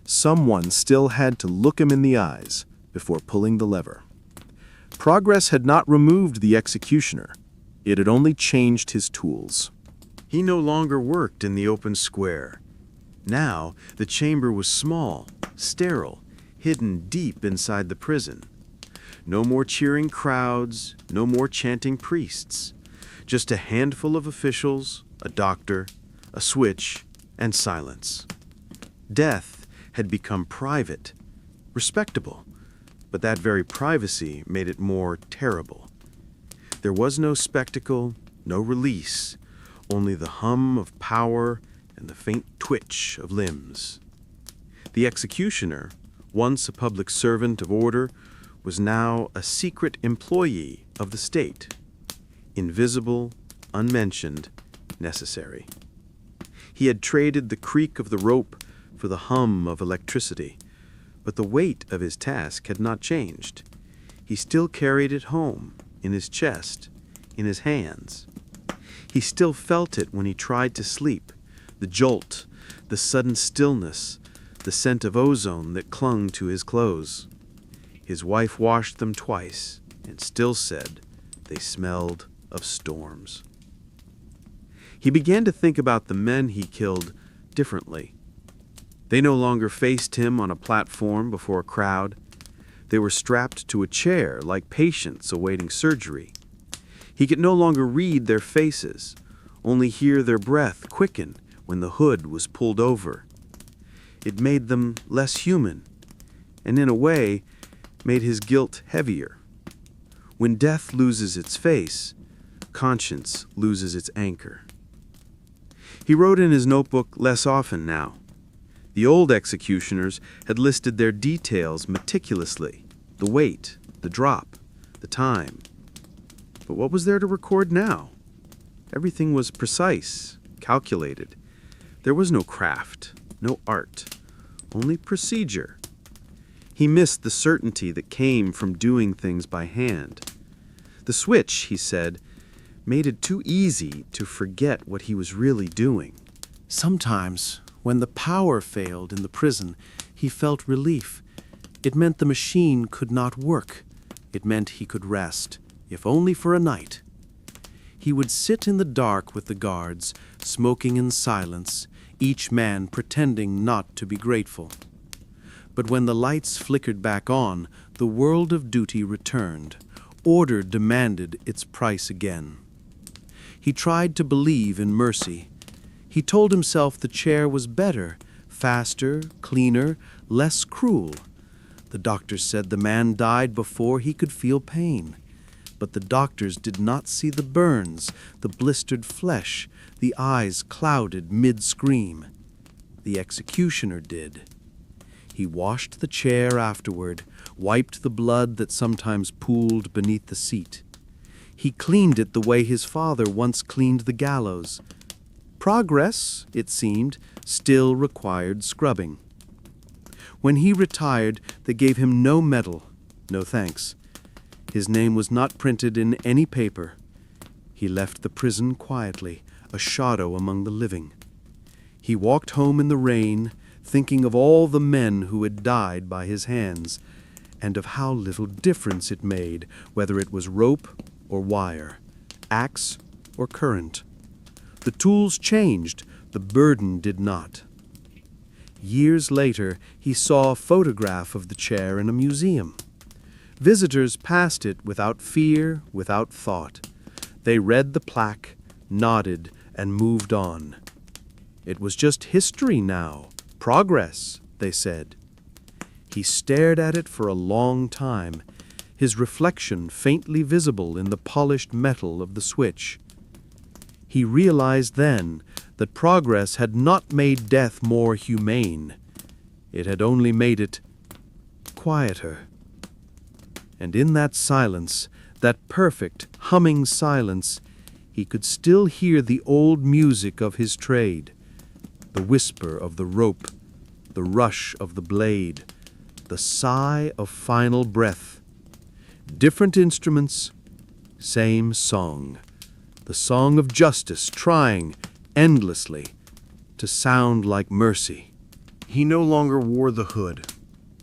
Someone still had to look him in the eyes before pulling the lever. Progress had not removed the executioner. It had only changed his tools. He no longer worked in the open square. Now, the chamber was small, sterile, hidden deep inside the prison. No more cheering crowds, no more chanting priests. Just a handful of officials, a doctor, a switch, and silence. Death had become private, respectable, but that very privacy made it more terrible. There was no spectacle, no release, only the hum of power and the faint twitch of limbs. The executioner, once a public servant of order, was now a secret employee of the state. Invisible, unmentioned, necessary. He had traded the creak of the rope for the hum of electricity, but the weight of his task had not changed. He still carried it home, in his chest, in his hands. He still felt it when he tried to sleep, the jolt, the sudden stillness, the scent of ozone that clung to his clothes. His wife washed them twice and still said they smelled of storms. He began to think about the men he killed differently. They no longer faced him on a platform before a crowd. They were strapped to a chair like patients awaiting surgery. He could no longer read their faces, only hear their breath quicken when the hood was pulled over. It made them less human, and in a way, made his guilt heavier. When death loses its face, conscience loses its anchor. He wrote in his notebook less often now. The old executioners had listed their details meticulously, the weight, the drop, the time. But what was there to record now? Everything was precise, calculated. There was no craft, no art, only procedure. He missed the certainty that came from doing things by hand. The switch, he said, made it too easy to forget what he was really doing. Sometimes, when the power failed in the prison, he felt relief. It meant the machine could not work. It meant he could rest, if only for a night. He would sit in the dark with the guards, smoking in silence, each man pretending not to be grateful. But when the lights flickered back on, the world of duty returned. Order demanded its price again. He tried to believe in mercy. He told himself the chair was better, faster, cleaner, less cruel. The doctors said the man died before he could feel pain. But the doctors did not see the burns, the blistered flesh, the eyes clouded mid-scream. The executioner did. He washed the chair afterward, wiped the blood that sometimes pooled beneath the seat. He cleaned it the way his father once cleaned the gallows. Progress, it seemed, still required scrubbing. When he retired, they gave him no medal, no thanks. His name was not printed in any paper. He left the prison quietly, a shadow among the living. He walked home in the rain, thinking of all the men who had died by his hands, and of how little difference it made whether it was rope or wire, axe or current. The tools changed, the burden did not. Years later, he saw a photograph of the chair in a museum. Visitors passed it without fear, without thought. They read the plaque, nodded, and moved on. It was just history now, progress, they said. He stared at it for a long time, his reflection faintly visible in the polished metal of the switch. He realized then that progress had not made death more humane. It had only made it quieter. And in that silence, that perfect, humming silence, he could still hear the old music of his trade, the whisper of the rope, the rush of the blade, the sigh of final breath. Different instruments, same song, the song of justice trying endlessly to sound like mercy. He no longer wore the hood.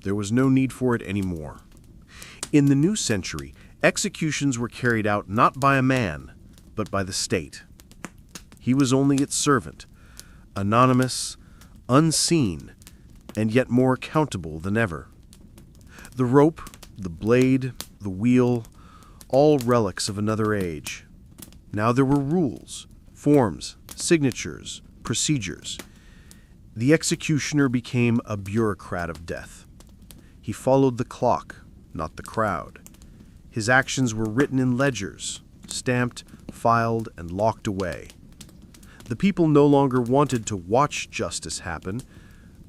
There was no need for it anymore. In the new century, executions were carried out not by a man, but by the state. He was only its servant, anonymous, unseen, and yet more accountable than ever. The rope, the blade, the wheel, all relics of another age. Now there were rules, forms, signatures, procedures. The executioner became a bureaucrat of death. He followed the clock, not the crowd. His actions were written in ledgers, stamped, filed, and locked away. The people no longer wanted to watch justice happen.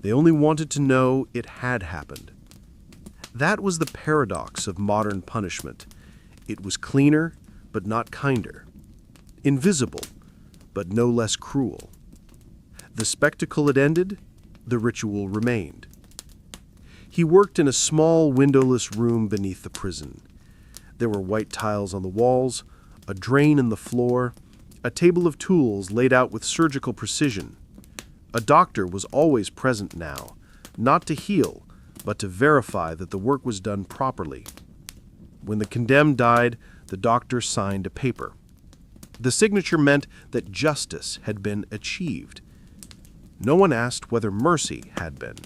They only wanted to know it had happened. That was the paradox of modern punishment. It was cleaner, but not kinder. Invisible, but no less cruel. The spectacle had ended, the ritual remained. He worked in a small windowless room beneath the prison. There were white tiles on the walls, a drain in the floor, a table of tools laid out with surgical precision. A doctor was always present now, not to heal, but to verify that the work was done properly. When the condemned died, the doctor signed a paper. The signature meant that justice had been achieved. No one asked whether mercy had been.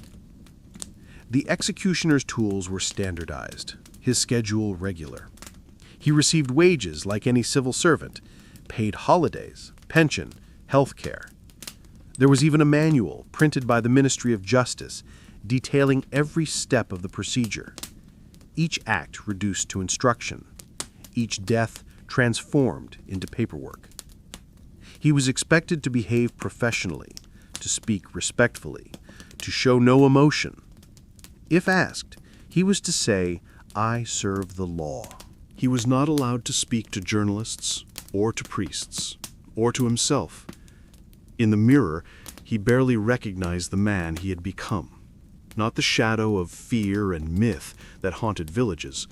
The executioner's tools were standardized, his schedule regular. He received wages like any civil servant, paid holidays, pension, health care. There was even a manual printed by the Ministry of Justice detailing every step of the procedure. Each act reduced to instruction, each death transformed into paperwork. He was expected to behave professionally, to speak respectfully, to show no emotion. If asked, he was to say, "I serve the law." He was not allowed to speak to journalists or to priests or to himself. In the mirror, he barely recognized the man he had become. Not the shadow of fear and myth that haunted villages,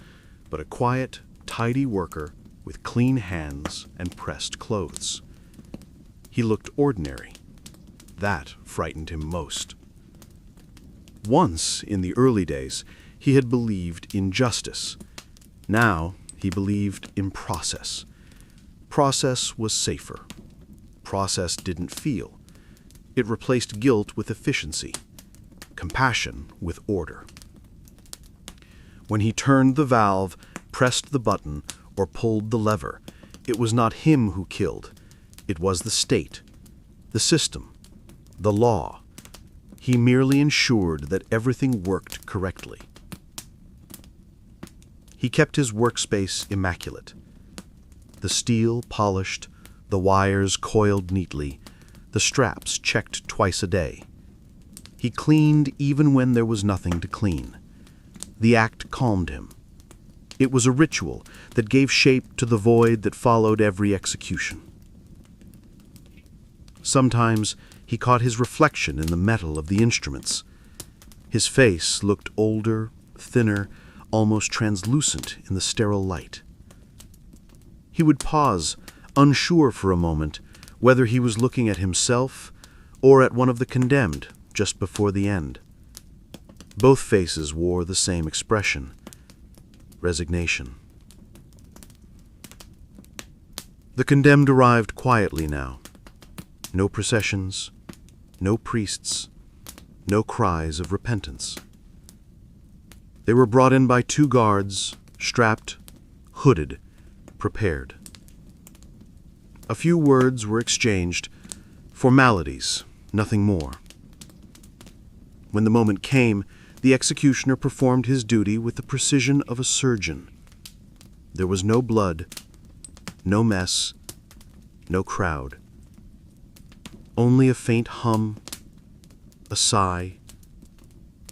but a quiet, tidy worker with clean hands and pressed clothes. He looked ordinary. That frightened him most. Once, in the early days, he had believed in justice. Now, he believed in process. Process was safer. Process didn't feel. It replaced guilt with efficiency, compassion with order. When he turned the valve, pressed the button, or pulled the lever, it was not him who killed. It was the state, the system, the law. He merely ensured that everything worked correctly. He kept his workspace immaculate. The steel polished, the wires coiled neatly, the straps checked twice a day. He cleaned even when there was nothing to clean. The act calmed him. It was a ritual that gave shape to the void that followed every execution. Sometimes he caught his reflection in the metal of the instruments. His face looked older, thinner, almost translucent in the sterile light. He would pause, unsure for a moment whether he was looking at himself or at one of the condemned just before the end. Both faces wore the same expression: resignation. The condemned arrived quietly now. No processions, no priests, no cries of repentance. They were brought in by 2 guards, strapped, hooded, prepared. A few words were exchanged, formalities, nothing more. When the moment came, the executioner performed his duty with the precision of a surgeon. There was no blood, no mess, no crowd. Only a faint hum, a sigh,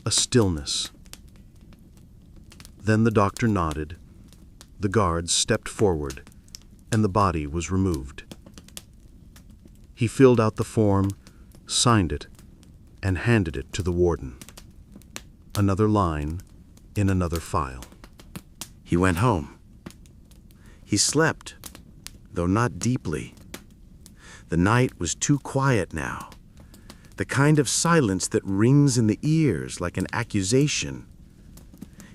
a stillness. Then the doctor nodded, the guards stepped forward, and the body was removed. He filled out the form, signed it, and handed it to the warden. Another line in another file. He went home. He slept, though not deeply. The night was too quiet now, the kind of silence that rings in the ears like an accusation.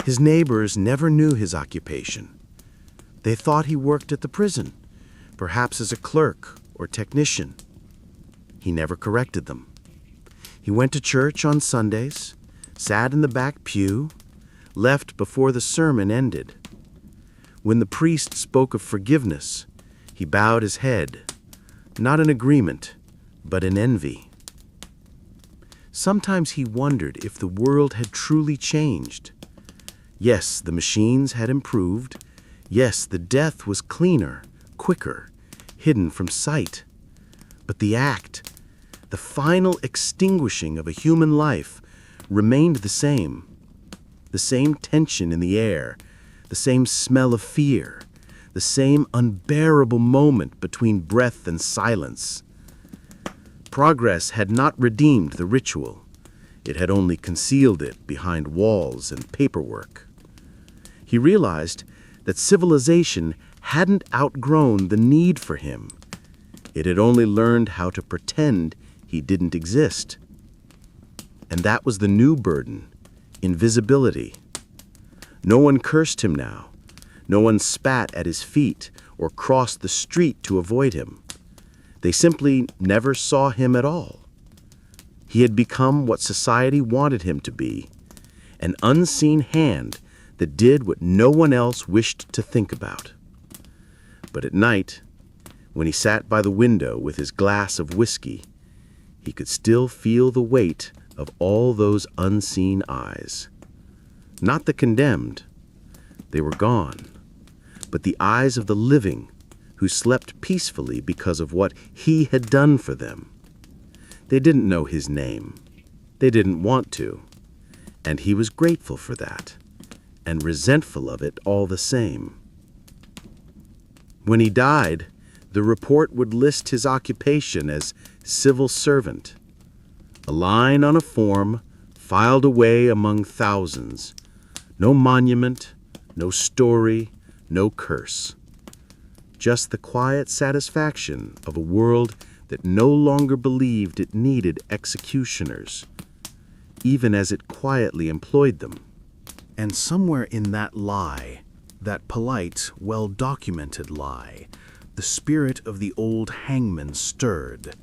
His neighbors never knew his occupation. They thought he worked at the prison, perhaps as a clerk or technician. He never corrected them. He went to church on Sundays, sat in the back pew, left before the sermon ended. When the priest spoke of forgiveness, he bowed his head, not in agreement, but in envy. Sometimes he wondered if the world had truly changed. Yes, the machines had improved. Yes, the death was cleaner, quicker, hidden from sight. But the act, the final extinguishing of a human life, remained the same. The same tension in the air, the same smell of fear, the same unbearable moment between breath and silence. Progress had not redeemed the ritual. It had only concealed it behind walls and paperwork. He realized that civilization hadn't outgrown the need for him. It had only learned how to pretend he didn't exist. And that was the new burden, invisibility. No one cursed him now. No one spat at his feet or crossed the street to avoid him. They simply never saw him at all. He had become what society wanted him to be, an unseen hand that did what no one else wished to think about. But at night, when he sat by the window with his glass of whiskey, he could still feel the weight of all those unseen eyes. Not the condemned. They were gone. But the eyes of the living, who slept peacefully because of what he had done for them. They didn't know his name. They didn't want to. And he was grateful for that, and resentful of it all the same. When he died, the report would list his occupation as civil servant. A line on a form, filed away among thousands. No monument, no story, no curse. Just the quiet satisfaction of a world that no longer believed it needed executioners, even as it quietly employed them. And somewhere in that lie, that polite, well-documented lie, the spirit of the old hangman stirred.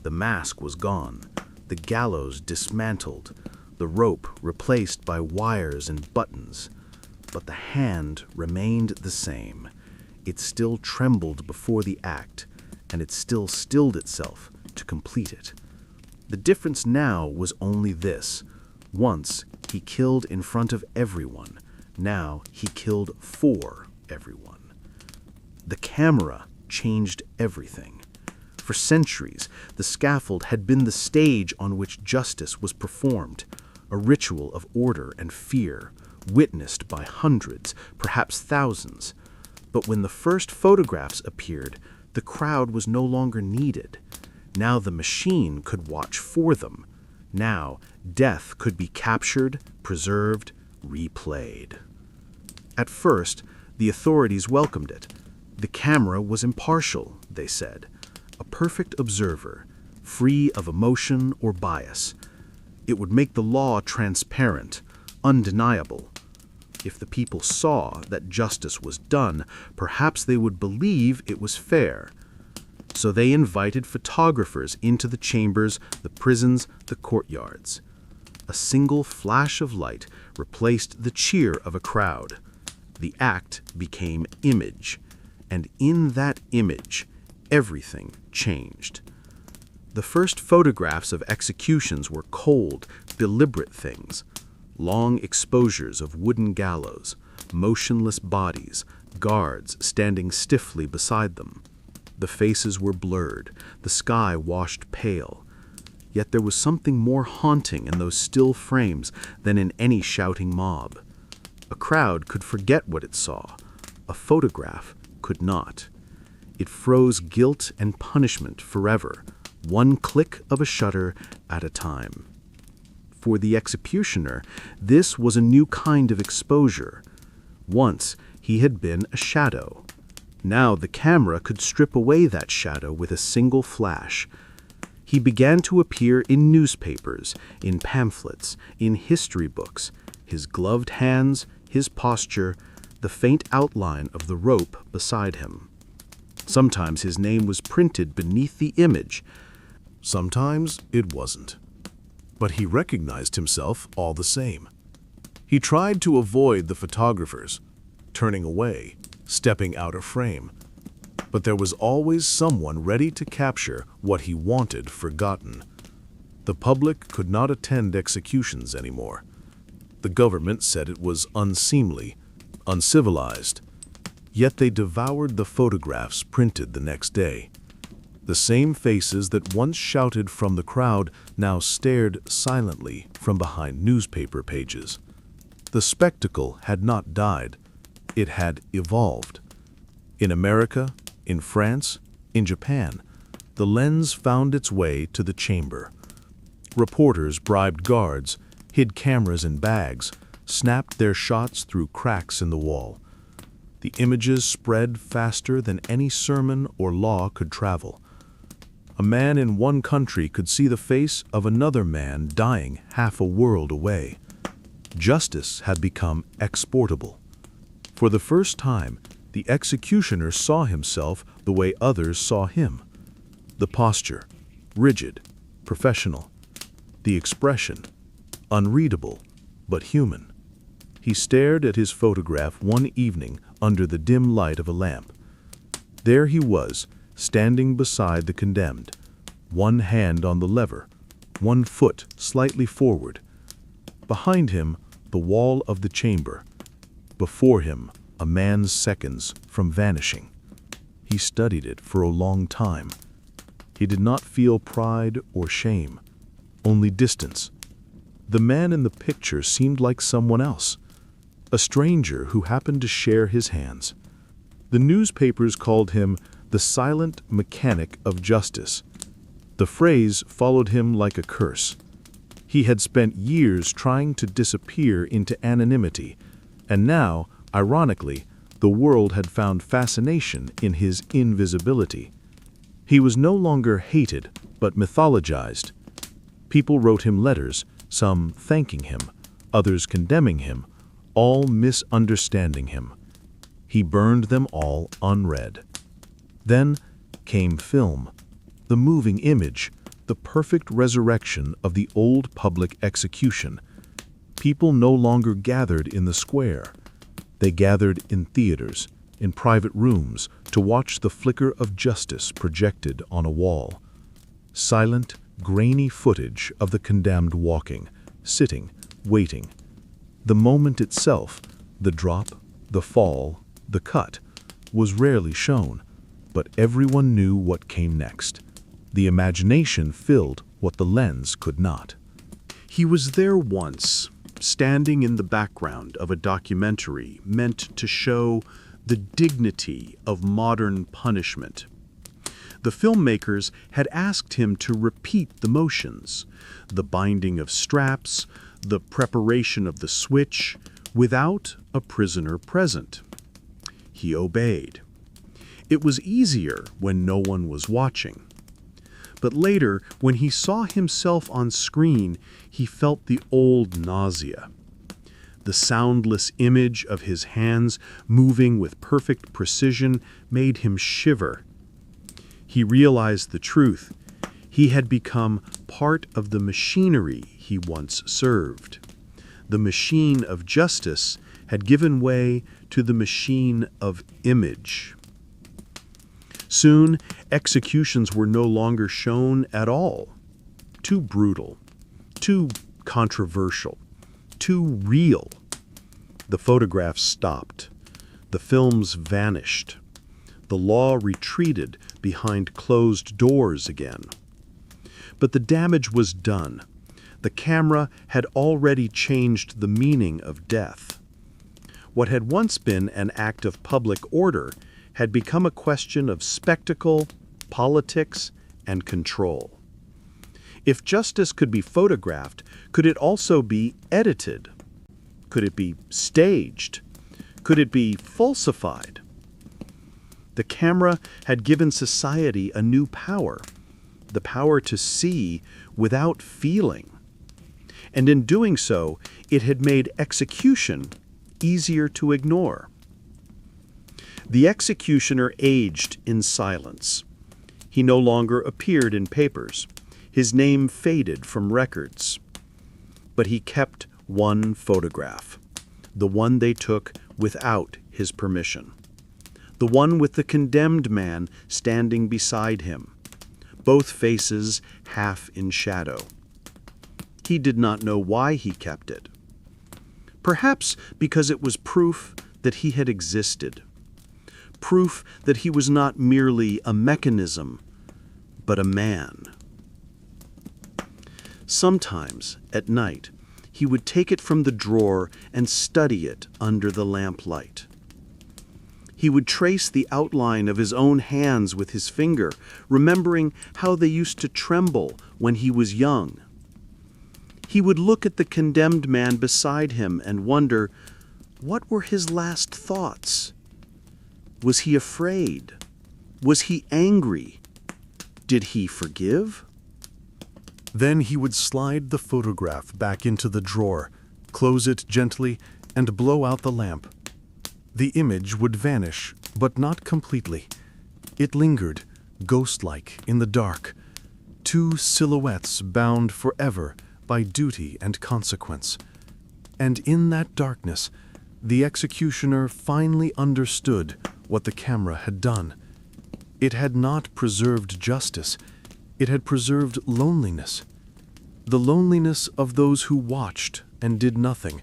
The mask was gone, the gallows dismantled, the rope replaced by wires and buttons. But the hand remained the same. It still trembled before the act, and it still stilled itself to complete it. The difference now was only this. Once, he killed in front of everyone. Now, he killed for everyone. The camera changed everything. For centuries, the scaffold had been the stage on which justice was performed, a ritual of order and fear, witnessed by hundreds, perhaps thousands. But when the first photographs appeared, the crowd was no longer needed. Now the machine could watch for them. Now death could be captured, preserved, replayed. At first, the authorities welcomed it. The camera was impartial, they said, a perfect observer, free of emotion or bias. It would make the law transparent, undeniable. If the people saw that justice was done, perhaps they would believe it was fair. So they invited photographers into the chambers, the prisons, the courtyards. A single flash of light replaced the cheer of a crowd. The act became image, and in that image, everything changed. The first photographs of executions were cold, deliberate things. Long exposures of wooden gallows, motionless bodies, guards standing stiffly beside them. The faces were blurred, the sky washed pale. Yet there was something more haunting in those still frames than in any shouting mob. A crowd could forget what it saw. A photograph could not. It froze guilt and punishment forever, one click of a shutter at a time. For the executioner, this was a new kind of exposure. Once, he had been a shadow. Now the camera could strip away that shadow with a single flash. He began to appear in newspapers, in pamphlets, in history books, his gloved hands, his posture, the faint outline of the rope beside him. Sometimes his name was printed beneath the image. Sometimes it wasn't. But he recognized himself all the same. He tried to avoid the photographers, turning away, stepping out of frame. But there was always someone ready to capture what he wanted forgotten. The public could not attend executions anymore. The government said it was unseemly, uncivilized. Yet they devoured the photographs printed the next day. The same faces that once shouted from the crowd now stared silently from behind newspaper pages. The spectacle had not died. It had evolved. In America, in France, in Japan, the lens found its way to the chamber. Reporters bribed guards, hid cameras in bags, snapped their shots through cracks in the wall. The images spread faster than any sermon or law could travel. A man in one country could see the face of another man dying half a world away. Justice had become exportable. For the first time, the executioner saw himself the way others saw him. The posture, rigid, professional. The expression, unreadable, but human. He stared at his photograph one evening under the dim light of a lamp. There he was, standing beside the condemned, one hand on the lever, one foot slightly forward. Behind him, the wall of the chamber. Before him, a man's seconds from vanishing. He studied it for a long time. He did not feel pride or shame, only distance. The man in the picture seemed like someone else, a stranger who happened to share his hands. The newspapers called him the silent mechanic of justice. The phrase followed him like a curse. He had spent years trying to disappear into anonymity, and now, ironically, the world had found fascination in his invisibility. He was no longer hated, but mythologized. People wrote him letters, some thanking him, others condemning him, all misunderstanding him. He burned them all unread. Then came film, the moving image, the perfect resurrection of the old public execution. People no longer gathered in the square. They gathered in theaters, in private rooms, to watch the flicker of justice projected on a wall. Silent, grainy footage of the condemned walking, sitting, waiting. The moment itself, the drop, the fall, the cut, was rarely shown, but everyone knew what came next. The imagination filled what the lens could not. He was there once, standing in the background of a documentary meant to show the dignity of modern punishment. The filmmakers had asked him to repeat the motions, the binding of straps, the preparation of the switch, without a prisoner present. He obeyed. It was easier when no one was watching. But later, when he saw himself on screen, he felt the old nausea. The soundless image of his hands moving with perfect precision made him shiver. He realized the truth. He had become part of the machinery he once served. The machine of justice had given way to the machine of image. Soon, executions were no longer shown at all. Too brutal, too controversial, too real. The photographs stopped. The films vanished. The law retreated behind closed doors again. But the damage was done. The camera had already changed the meaning of death. What had once been an act of public order had become a question of spectacle, politics, and control. If justice could be photographed, could it also be edited? Could it be staged? Could it be falsified? The camera had given society a new power, the power to see without feeling. And in doing so, it had made execution easier to ignore. The executioner aged in silence. He no longer appeared in papers. His name faded from records. But he kept one photograph, the one they took without his permission. The one with the condemned man standing beside him, both faces half in shadow. He did not know why he kept it. Perhaps because it was proof that he had existed. Proof that he was not merely a mechanism, but a man. Sometimes, at night, he would take it from the drawer and study it under the lamplight. He would trace the outline of his own hands with his finger, remembering how they used to tremble when he was young. He would look at the condemned man beside him and wonder, what were his last thoughts? Was he afraid? Was he angry? Did he forgive? Then he would slide the photograph back into the drawer, close it gently, and blow out the lamp. The image would vanish, but not completely. It lingered, ghost-like, in the dark. Two silhouettes bound forever by duty and consequence. And in that darkness, the executioner finally understood what the camera had done. It had not preserved justice. It had preserved loneliness. The loneliness of those who watched and did nothing,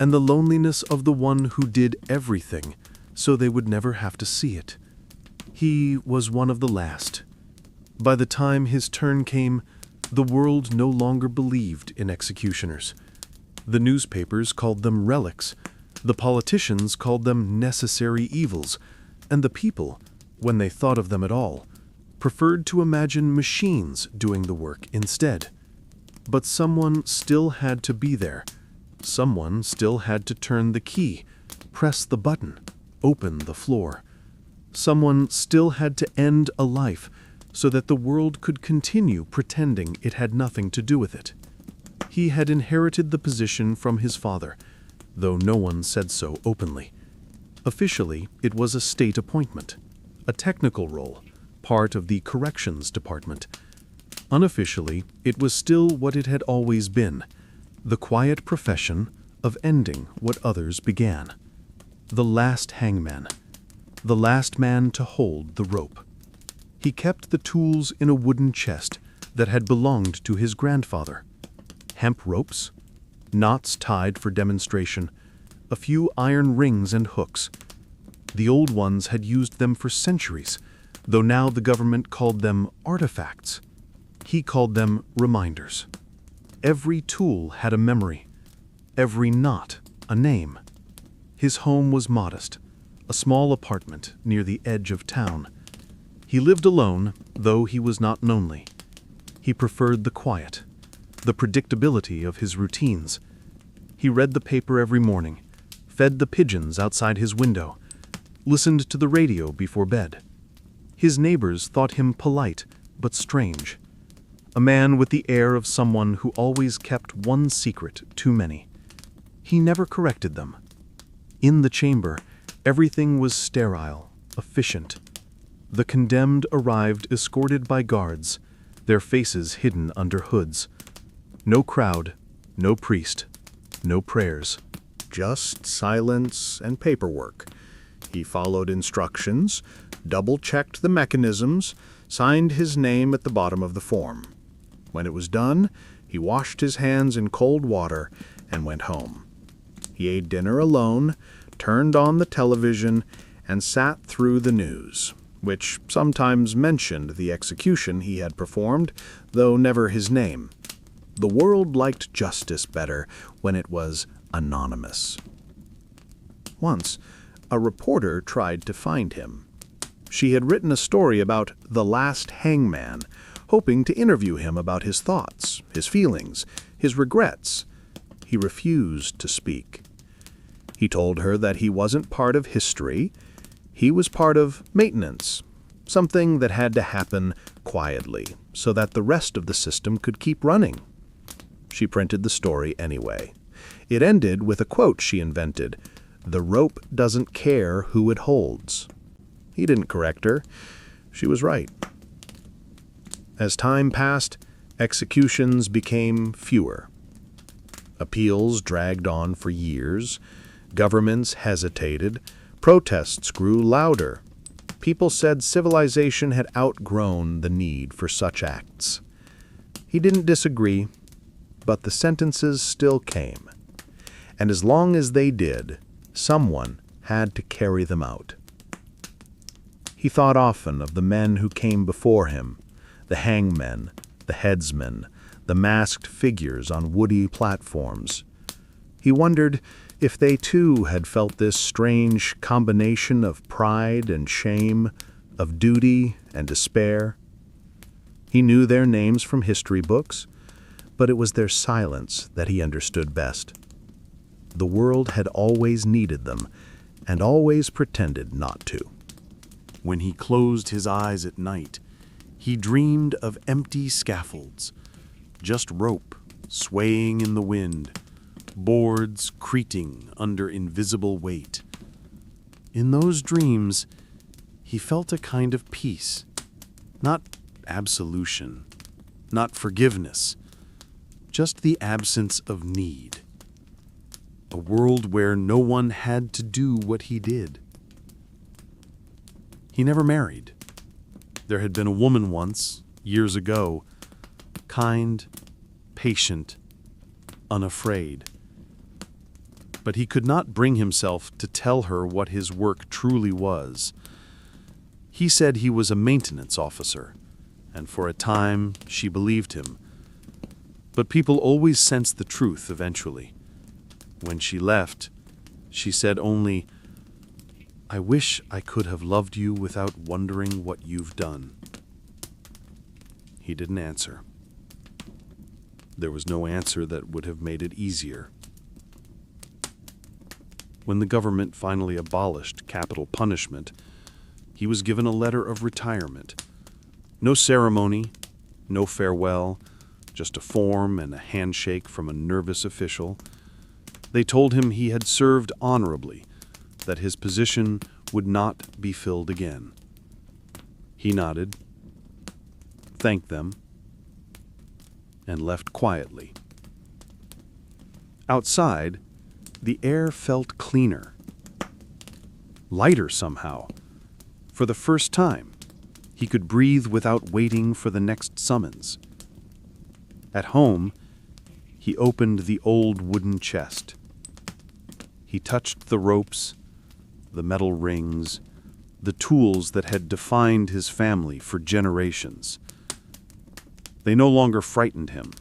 and the loneliness of the one who did everything, so they would never have to see it. He was one of the last. By the time his turn came, the world no longer believed in executioners. The newspapers called them relics, the politicians called them necessary evils, and the people, when they thought of them at all, preferred to imagine machines doing the work instead. But someone still had to be there. Someone still had to turn the key, press the button, open the floor. Someone still had to end a life so that the world could continue pretending it had nothing to do with it. He had inherited the position from his father, though no one said so openly. Officially, it was a state appointment, a technical role, part of the corrections department. Unofficially, it was still what it had always been, the quiet profession of ending what others began. The last hangman, the last man to hold the rope. He kept the tools in a wooden chest that had belonged to his grandfather. Hemp ropes, knots tied for demonstration, a few iron rings and hooks. The old ones had used them for centuries, though now the government called them artifacts. He called them reminders. Every tool had a memory, every knot a name. His home was modest, a small apartment near the edge of town. He lived alone, though he was not lonely. He preferred the quiet, the predictability of his routines. He read the paper every morning, fed the pigeons outside his window, listened to the radio before bed. His neighbors thought him polite but strange, a man with the air of someone who always kept one secret too many. He never corrected them. In the chamber, everything was sterile, efficient. The condemned arrived escorted by guards, their faces hidden under hoods. No crowd, no priest, no prayers. Just silence and paperwork. He followed instructions, double-checked the mechanisms, signed his name at the bottom of the form. When it was done, he washed his hands in cold water and went home. He ate dinner alone, turned on the television, and sat through the news, which sometimes mentioned the execution he had performed, though never his name. The world liked justice better when it was anonymous. Once, a reporter tried to find him. She had written a story about the last hangman, hoping to interview him about his thoughts, his feelings, his regrets. He refused to speak. He told her that he wasn't part of history. He was part of maintenance, something that had to happen quietly so that the rest of the system could keep running. She printed the story anyway. It ended with a quote she invented: The rope doesn't care who it holds. He didn't correct her. She was right. As time passed, executions became fewer. Appeals dragged on for years. Governments hesitated. Protests grew louder. People said civilization had outgrown the need for such acts. He didn't disagree, but the sentences still came. And as long as they did, someone had to carry them out. He thought often of the men who came before him, the hangmen, the headsmen, the masked figures on woody platforms. He wondered if they too had felt this strange combination of pride and shame, of duty and despair. He knew their names from history books, but it was their silence that he understood best. The world had always needed them, and always pretended not to. When he closed his eyes at night, he dreamed of empty scaffolds, just rope swaying in the wind, boards creaking under invisible weight. In those dreams, he felt a kind of peace, not absolution, not forgiveness, just the absence of need. A world where no one had to do what he did. He never married. There had been a woman once, years ago, kind, patient, unafraid. But he could not bring himself to tell her what his work truly was. He said he was a maintenance officer, and for a time she believed him. But people always sense the truth eventually. When she left, she said only, "I wish I could have loved you without wondering what you've done." He didn't answer. There was no answer that would have made it easier. When the government finally abolished capital punishment, he was given a letter of retirement. No ceremony, no farewell, just a form and a handshake from a nervous official. They told him he had served honorably, that his position would not be filled again. He nodded, thanked them, and left quietly. Outside, the air felt cleaner, lighter somehow. For the first time, he could breathe without waiting for the next summons. At home, he opened the old wooden chest. He touched the ropes, the metal rings, the tools that had defined his family for generations. They no longer frightened him.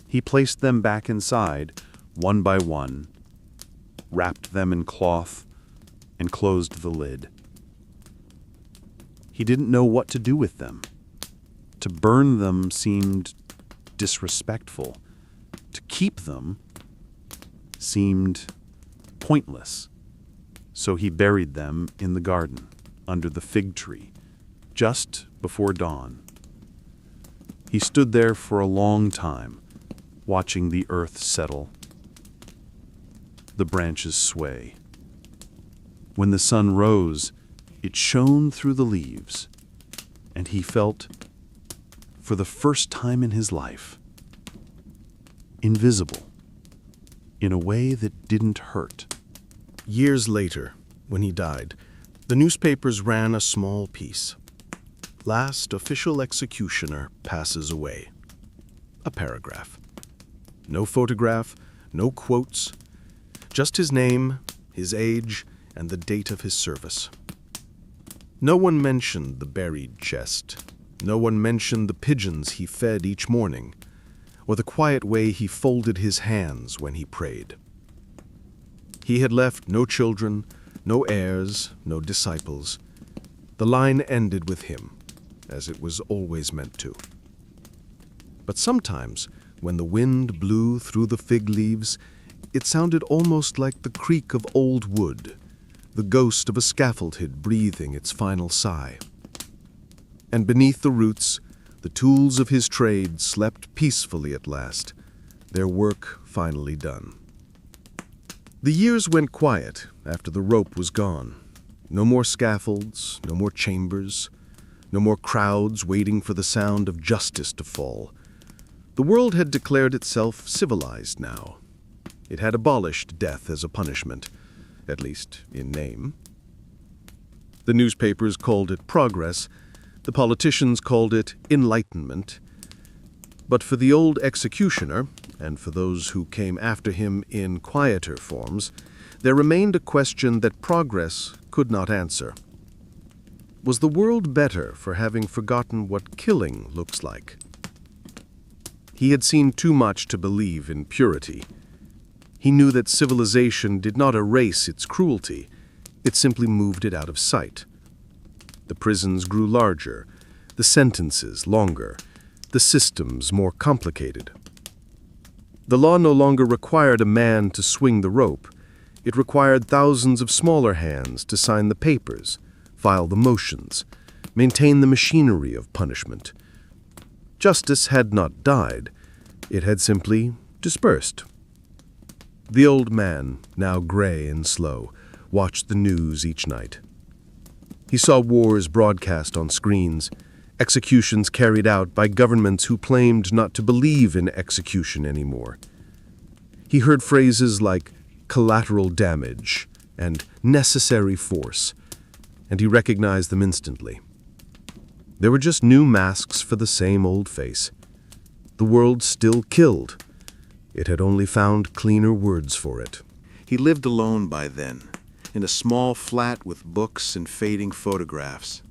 He placed them back inside, one by one, wrapped them in cloth, and closed the lid. He didn't know what to do with them. To burn them seemed disrespectful. To keep them seemed pointless. So he buried them in the garden, under the fig tree, just before dawn. He stood there for a long time, watching the earth settle, the branches sway. When the sun rose, it shone through the leaves, and he felt, for the first time in his life, invisible, in a way that didn't hurt. Years later, when he died, the newspapers ran a small piece. Last official executioner passes away. A paragraph. No photograph, no quotes, just his name, his age, and the date of his service. No one mentioned the buried chest. No one mentioned the pigeons he fed each morning, or the quiet way he folded his hands when he prayed. He had left no children, no heirs, no disciples. The line ended with him, as it was always meant to. But sometimes, when the wind blew through the fig leaves, it sounded almost like the creak of old wood, the ghost of a scaffoldhead breathing its final sigh. And beneath the roots, the tools of his trade slept peacefully at last, their work finally done. The years went quiet after the rope was gone. No more scaffolds, no more chambers, no more crowds waiting for the sound of justice to fall. The world had declared itself civilized now. It had abolished death as a punishment, at least in name. The newspapers called it progress, the politicians called it enlightenment. But for the old executioner, and for those who came after him in quieter forms, there remained a question that progress could not answer. Was the world better for having forgotten what killing looks like? He had seen too much to believe in purity. He knew that civilization did not erase its cruelty, it simply moved it out of sight. The prisons grew larger, the sentences longer, the systems more complicated. The law no longer required a man to swing the rope. It required thousands of smaller hands to sign the papers, file the motions, maintain the machinery of punishment. Justice had not died. It had simply dispersed. The old man, now gray and slow, watched the news each night. He saw wars broadcast on screens, executions carried out by governments who claimed not to believe in execution anymore. He heard phrases like collateral damage and necessary force, and he recognized them instantly. They were just new masks for the same old face. The world still killed. It had only found cleaner words for it. He lived alone by then, in a small flat with books and fading photographs.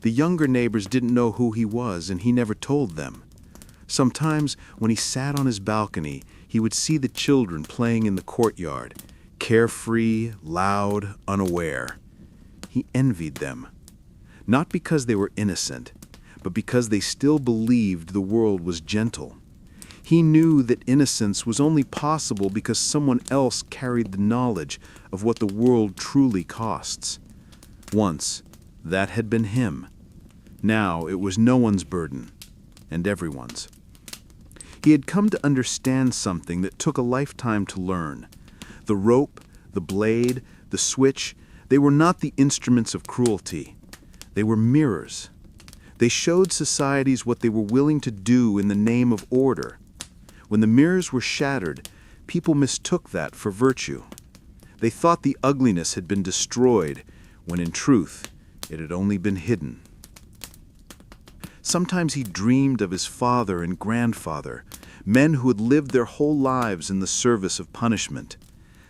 The younger neighbors didn't know who he was, and he never told them. Sometimes, when he sat on his balcony, he would see the children playing in the courtyard, carefree, loud, unaware. He envied them, not because they were innocent, but because they still believed the world was gentle. He knew that innocence was only possible because someone else carried the knowledge of what the world truly costs. Once, that had been him. Now it was no one's burden, and everyone's. He had come to understand something that took a lifetime to learn. The rope, the blade, the switch, they were not the instruments of cruelty. They were mirrors. They showed societies what they were willing to do in the name of order. When the mirrors were shattered, people mistook that for virtue. They thought the ugliness had been destroyed, when in truth, it had only been hidden. Sometimes he dreamed of his father and grandfather, men who had lived their whole lives in the service of punishment.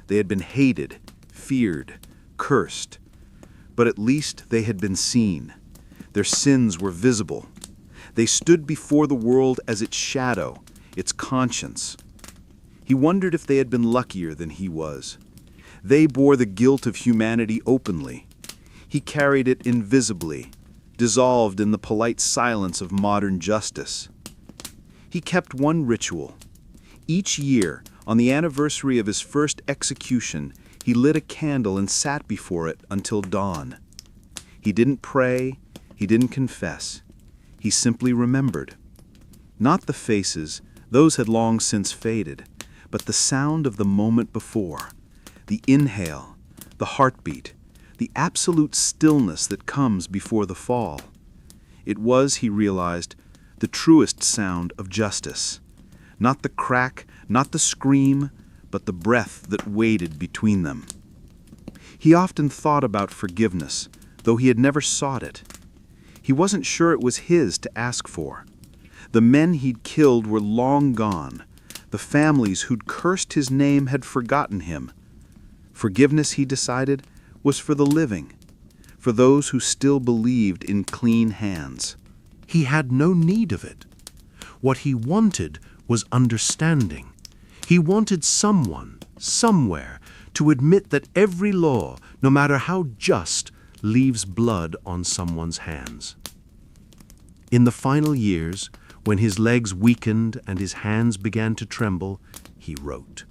They had been hated, feared, cursed, but at least they had been seen. Their sins were visible. They stood before the world as its shadow, its conscience. He wondered if they had been luckier than he was. They bore the guilt of humanity openly. He carried it invisibly, dissolved in the polite silence of modern justice. He kept one ritual. Each year, on the anniversary of his first execution, he lit a candle and sat before it until dawn. He didn't pray, he didn't confess. He simply remembered. Not the faces, those had long since faded, but the sound of the moment before, the inhale, the heartbeat, the absolute stillness that comes before the fall. It was, he realized, the truest sound of justice. Not the crack, not the scream, but the breath that waited between them. He often thought about forgiveness, though he had never sought it. He wasn't sure it was his to ask for. The men he'd killed were long gone. The families who'd cursed his name had forgotten him. Forgiveness, he decided, was for the living, for those who still believed in clean hands. He had no need of it. What he wanted was understanding. He wanted someone, somewhere, to admit that every law, no matter how just, leaves blood on someone's hands. In the final years, when his legs weakened and his hands began to tremble, he wrote.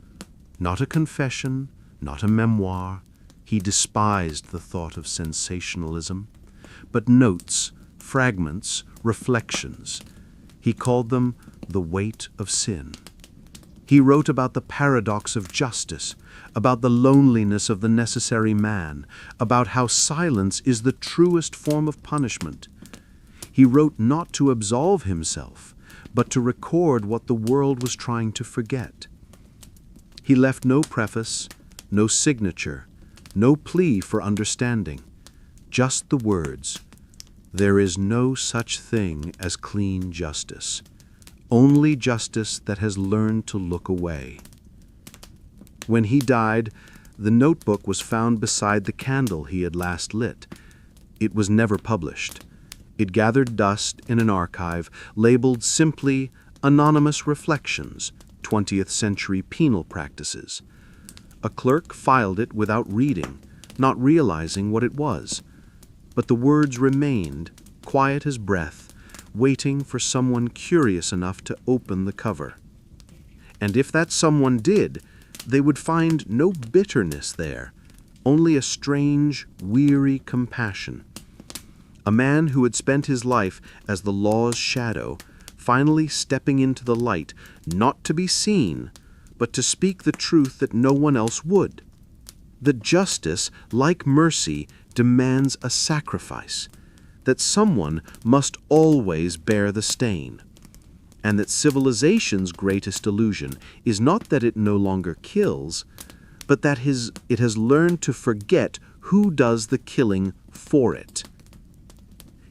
Not a confession, not a memoir. He despised the thought of sensationalism, but notes, fragments, reflections. He called them the weight of sin. He wrote about the paradox of justice, about the loneliness of the necessary man, about how silence is the truest form of punishment. He wrote not to absolve himself, but to record what the world was trying to forget. He left no preface, no signature, no plea for understanding, just the words, "There is no such thing as clean justice, only justice that has learned to look away." When he died, the notebook was found beside the candle he had last lit. It was never published. It gathered dust in an archive labeled simply Anonymous Reflections, 20th Century Penal Practices. A clerk filed it without reading, not realizing what it was. But the words remained, quiet as breath, waiting for someone curious enough to open the cover. And if that someone did, they would find no bitterness there, only a strange, weary compassion. A man who had spent his life as the law's shadow, finally stepping into the light, not to be seen, but to speak the truth that no one else would. That justice, like mercy, demands a sacrifice, that someone must always bear the stain, and that civilization's greatest illusion is not that it no longer kills, but that it has learned to forget who does the killing for it.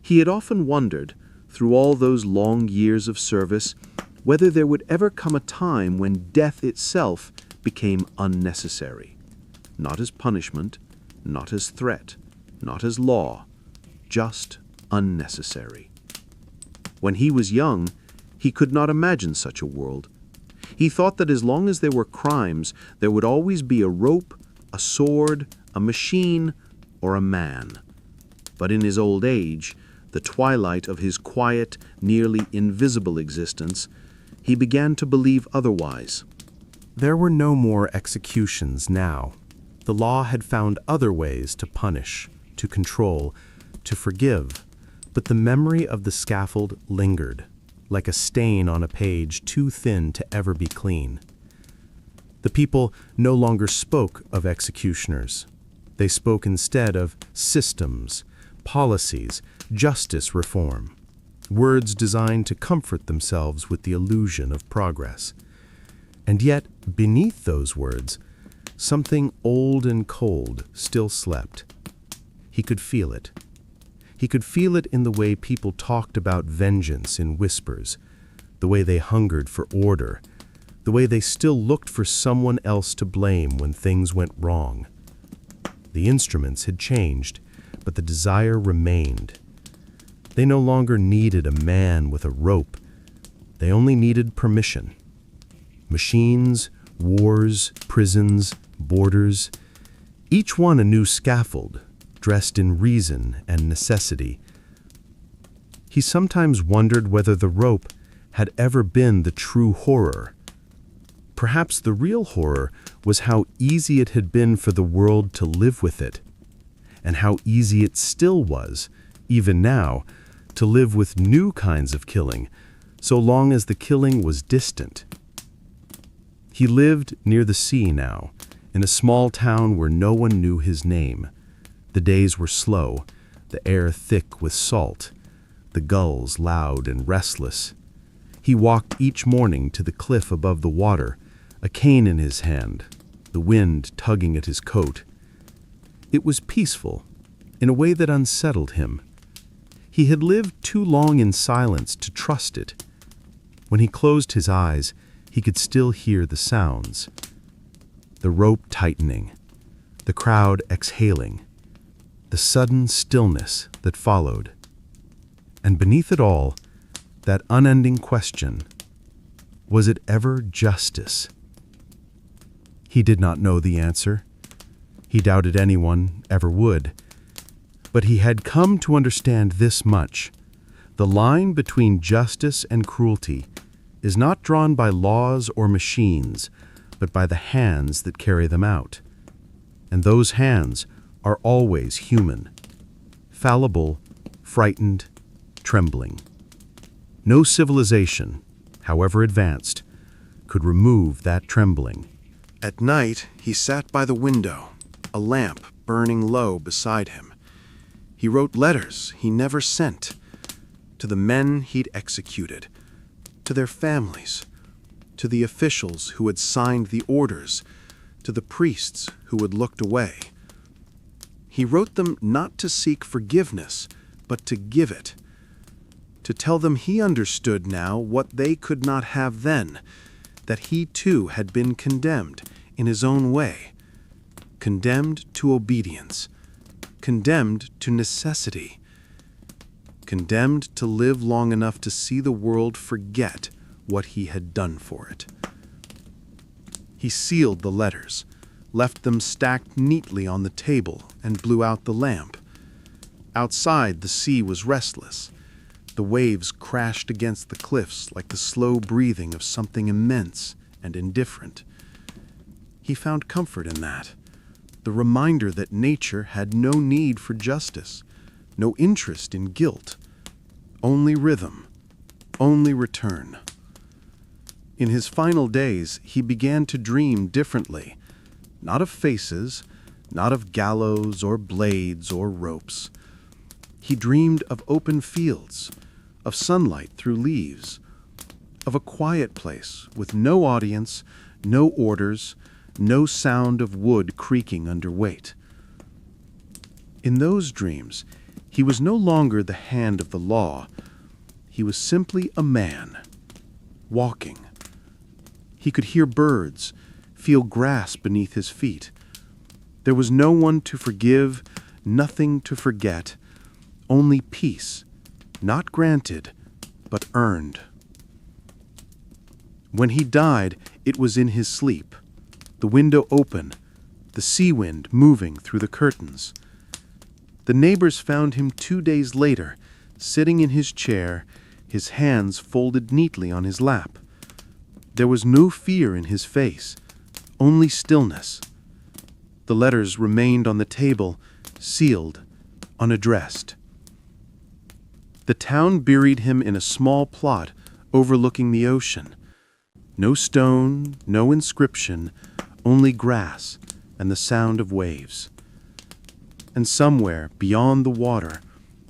He had often wondered, through all those long years of service, whether there would ever come a time when death itself became unnecessary, not as punishment, not as threat, not as law, just unnecessary. When he was young, he could not imagine such a world. He thought that as long as there were crimes, there would always be a rope, a sword, a machine, or a man. But in his old age, the twilight of his quiet, nearly invisible existence, he began to believe otherwise. There were no more executions now. The law had found other ways to punish, to control, to forgive, but the memory of the scaffold lingered, like a stain on a page too thin to ever be clean. The people no longer spoke of executioners. They spoke instead of systems, policies, justice reform, words designed to comfort themselves with the illusion of progress. And yet, beneath those words, something old and cold still slept. He could feel it. He could feel it in the way people talked about vengeance in whispers, the way they hungered for order, the way they still looked for someone else to blame when things went wrong. The instruments had changed, but the desire remained. They no longer needed a man with a rope. They only needed permission. Machines, wars, prisons, borders, each one a new scaffold, dressed in reason and necessity. He sometimes wondered whether the rope had ever been the true horror. Perhaps the real horror was how easy it had been for the world to live with it, and how easy it still was, even now, to live with new kinds of killing, so long as the killing was distant. He lived near the sea now, in a small town where no one knew his name. The days were slow, the air thick with salt, the gulls loud and restless. He walked each morning to the cliff above the water, a cane in his hand, the wind tugging at his coat. It was peaceful, in a way that unsettled him. He had lived too long in silence to trust it. When he closed his eyes, he could still hear the sounds. The rope tightening, the crowd exhaling, the sudden stillness that followed. And beneath it all, that unending question, was it ever justice? He did not know the answer. He doubted anyone ever would. But he had come to understand this much. The line between justice and cruelty is not drawn by laws or machines, but by the hands that carry them out. And those hands are always human, fallible, frightened, trembling. No civilization, however advanced, could remove that trembling. At night, he sat by the window, a lamp burning low beside him. He wrote letters he never sent, to the men he'd executed, to their families, to the officials who had signed the orders, to the priests who had looked away. He wrote them not to seek forgiveness, but to give it, to tell them he understood now what they could not have then, that he too had been condemned in his own way, condemned to obedience, condemned to necessity, condemned to live long enough to see the world forget what he had done for it. He sealed the letters, left them stacked neatly on the table, and blew out the lamp. Outside, the sea was restless. The waves crashed against the cliffs like the slow breathing of something immense and indifferent. He found comfort in that, the reminder that nature had no need for justice, no interest in guilt, only rhythm, only return. In his final days, he began to dream differently, not of faces, not of gallows or blades or ropes. He dreamed of open fields, of sunlight through leaves, of a quiet place with no audience, no orders, no sound of wood creaking under weight. In those dreams, he was no longer the hand of the law. He was simply a man, walking. He could hear birds, feel grass beneath his feet. There was no one to forgive, nothing to forget, only peace, not granted, but earned. When he died, it was in his sleep, the window open, the sea wind moving through the curtains. The neighbors found him 2 days later, sitting in his chair, his hands folded neatly on his lap. There was no fear in his face, only stillness. The letters remained on the table, sealed, unaddressed. The town buried him in a small plot overlooking the ocean. No stone, no inscription, only grass and the sound of waves. And somewhere beyond the water,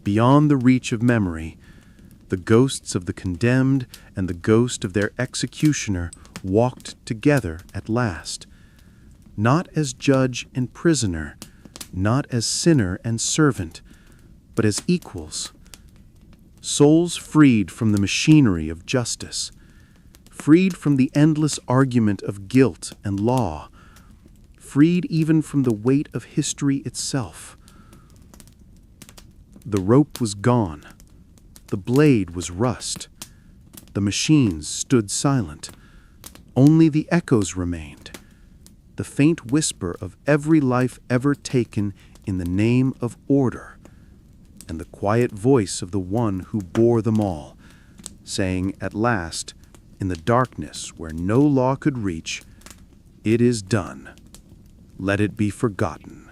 beyond the reach of memory, the ghosts of the condemned and the ghost of their executioner walked together at last, not as judge and prisoner, not as sinner and servant, but as equals. Souls freed from the machinery of justice, freed from the endless argument of guilt and law, freed even from the weight of history itself. The rope was gone. The blade was rust. The machines stood silent. Only the echoes remained, the faint whisper of every life ever taken in the name of order, and the quiet voice of the one who bore them all, saying at last, in the darkness where no law could reach, "It is done. Let it be forgotten."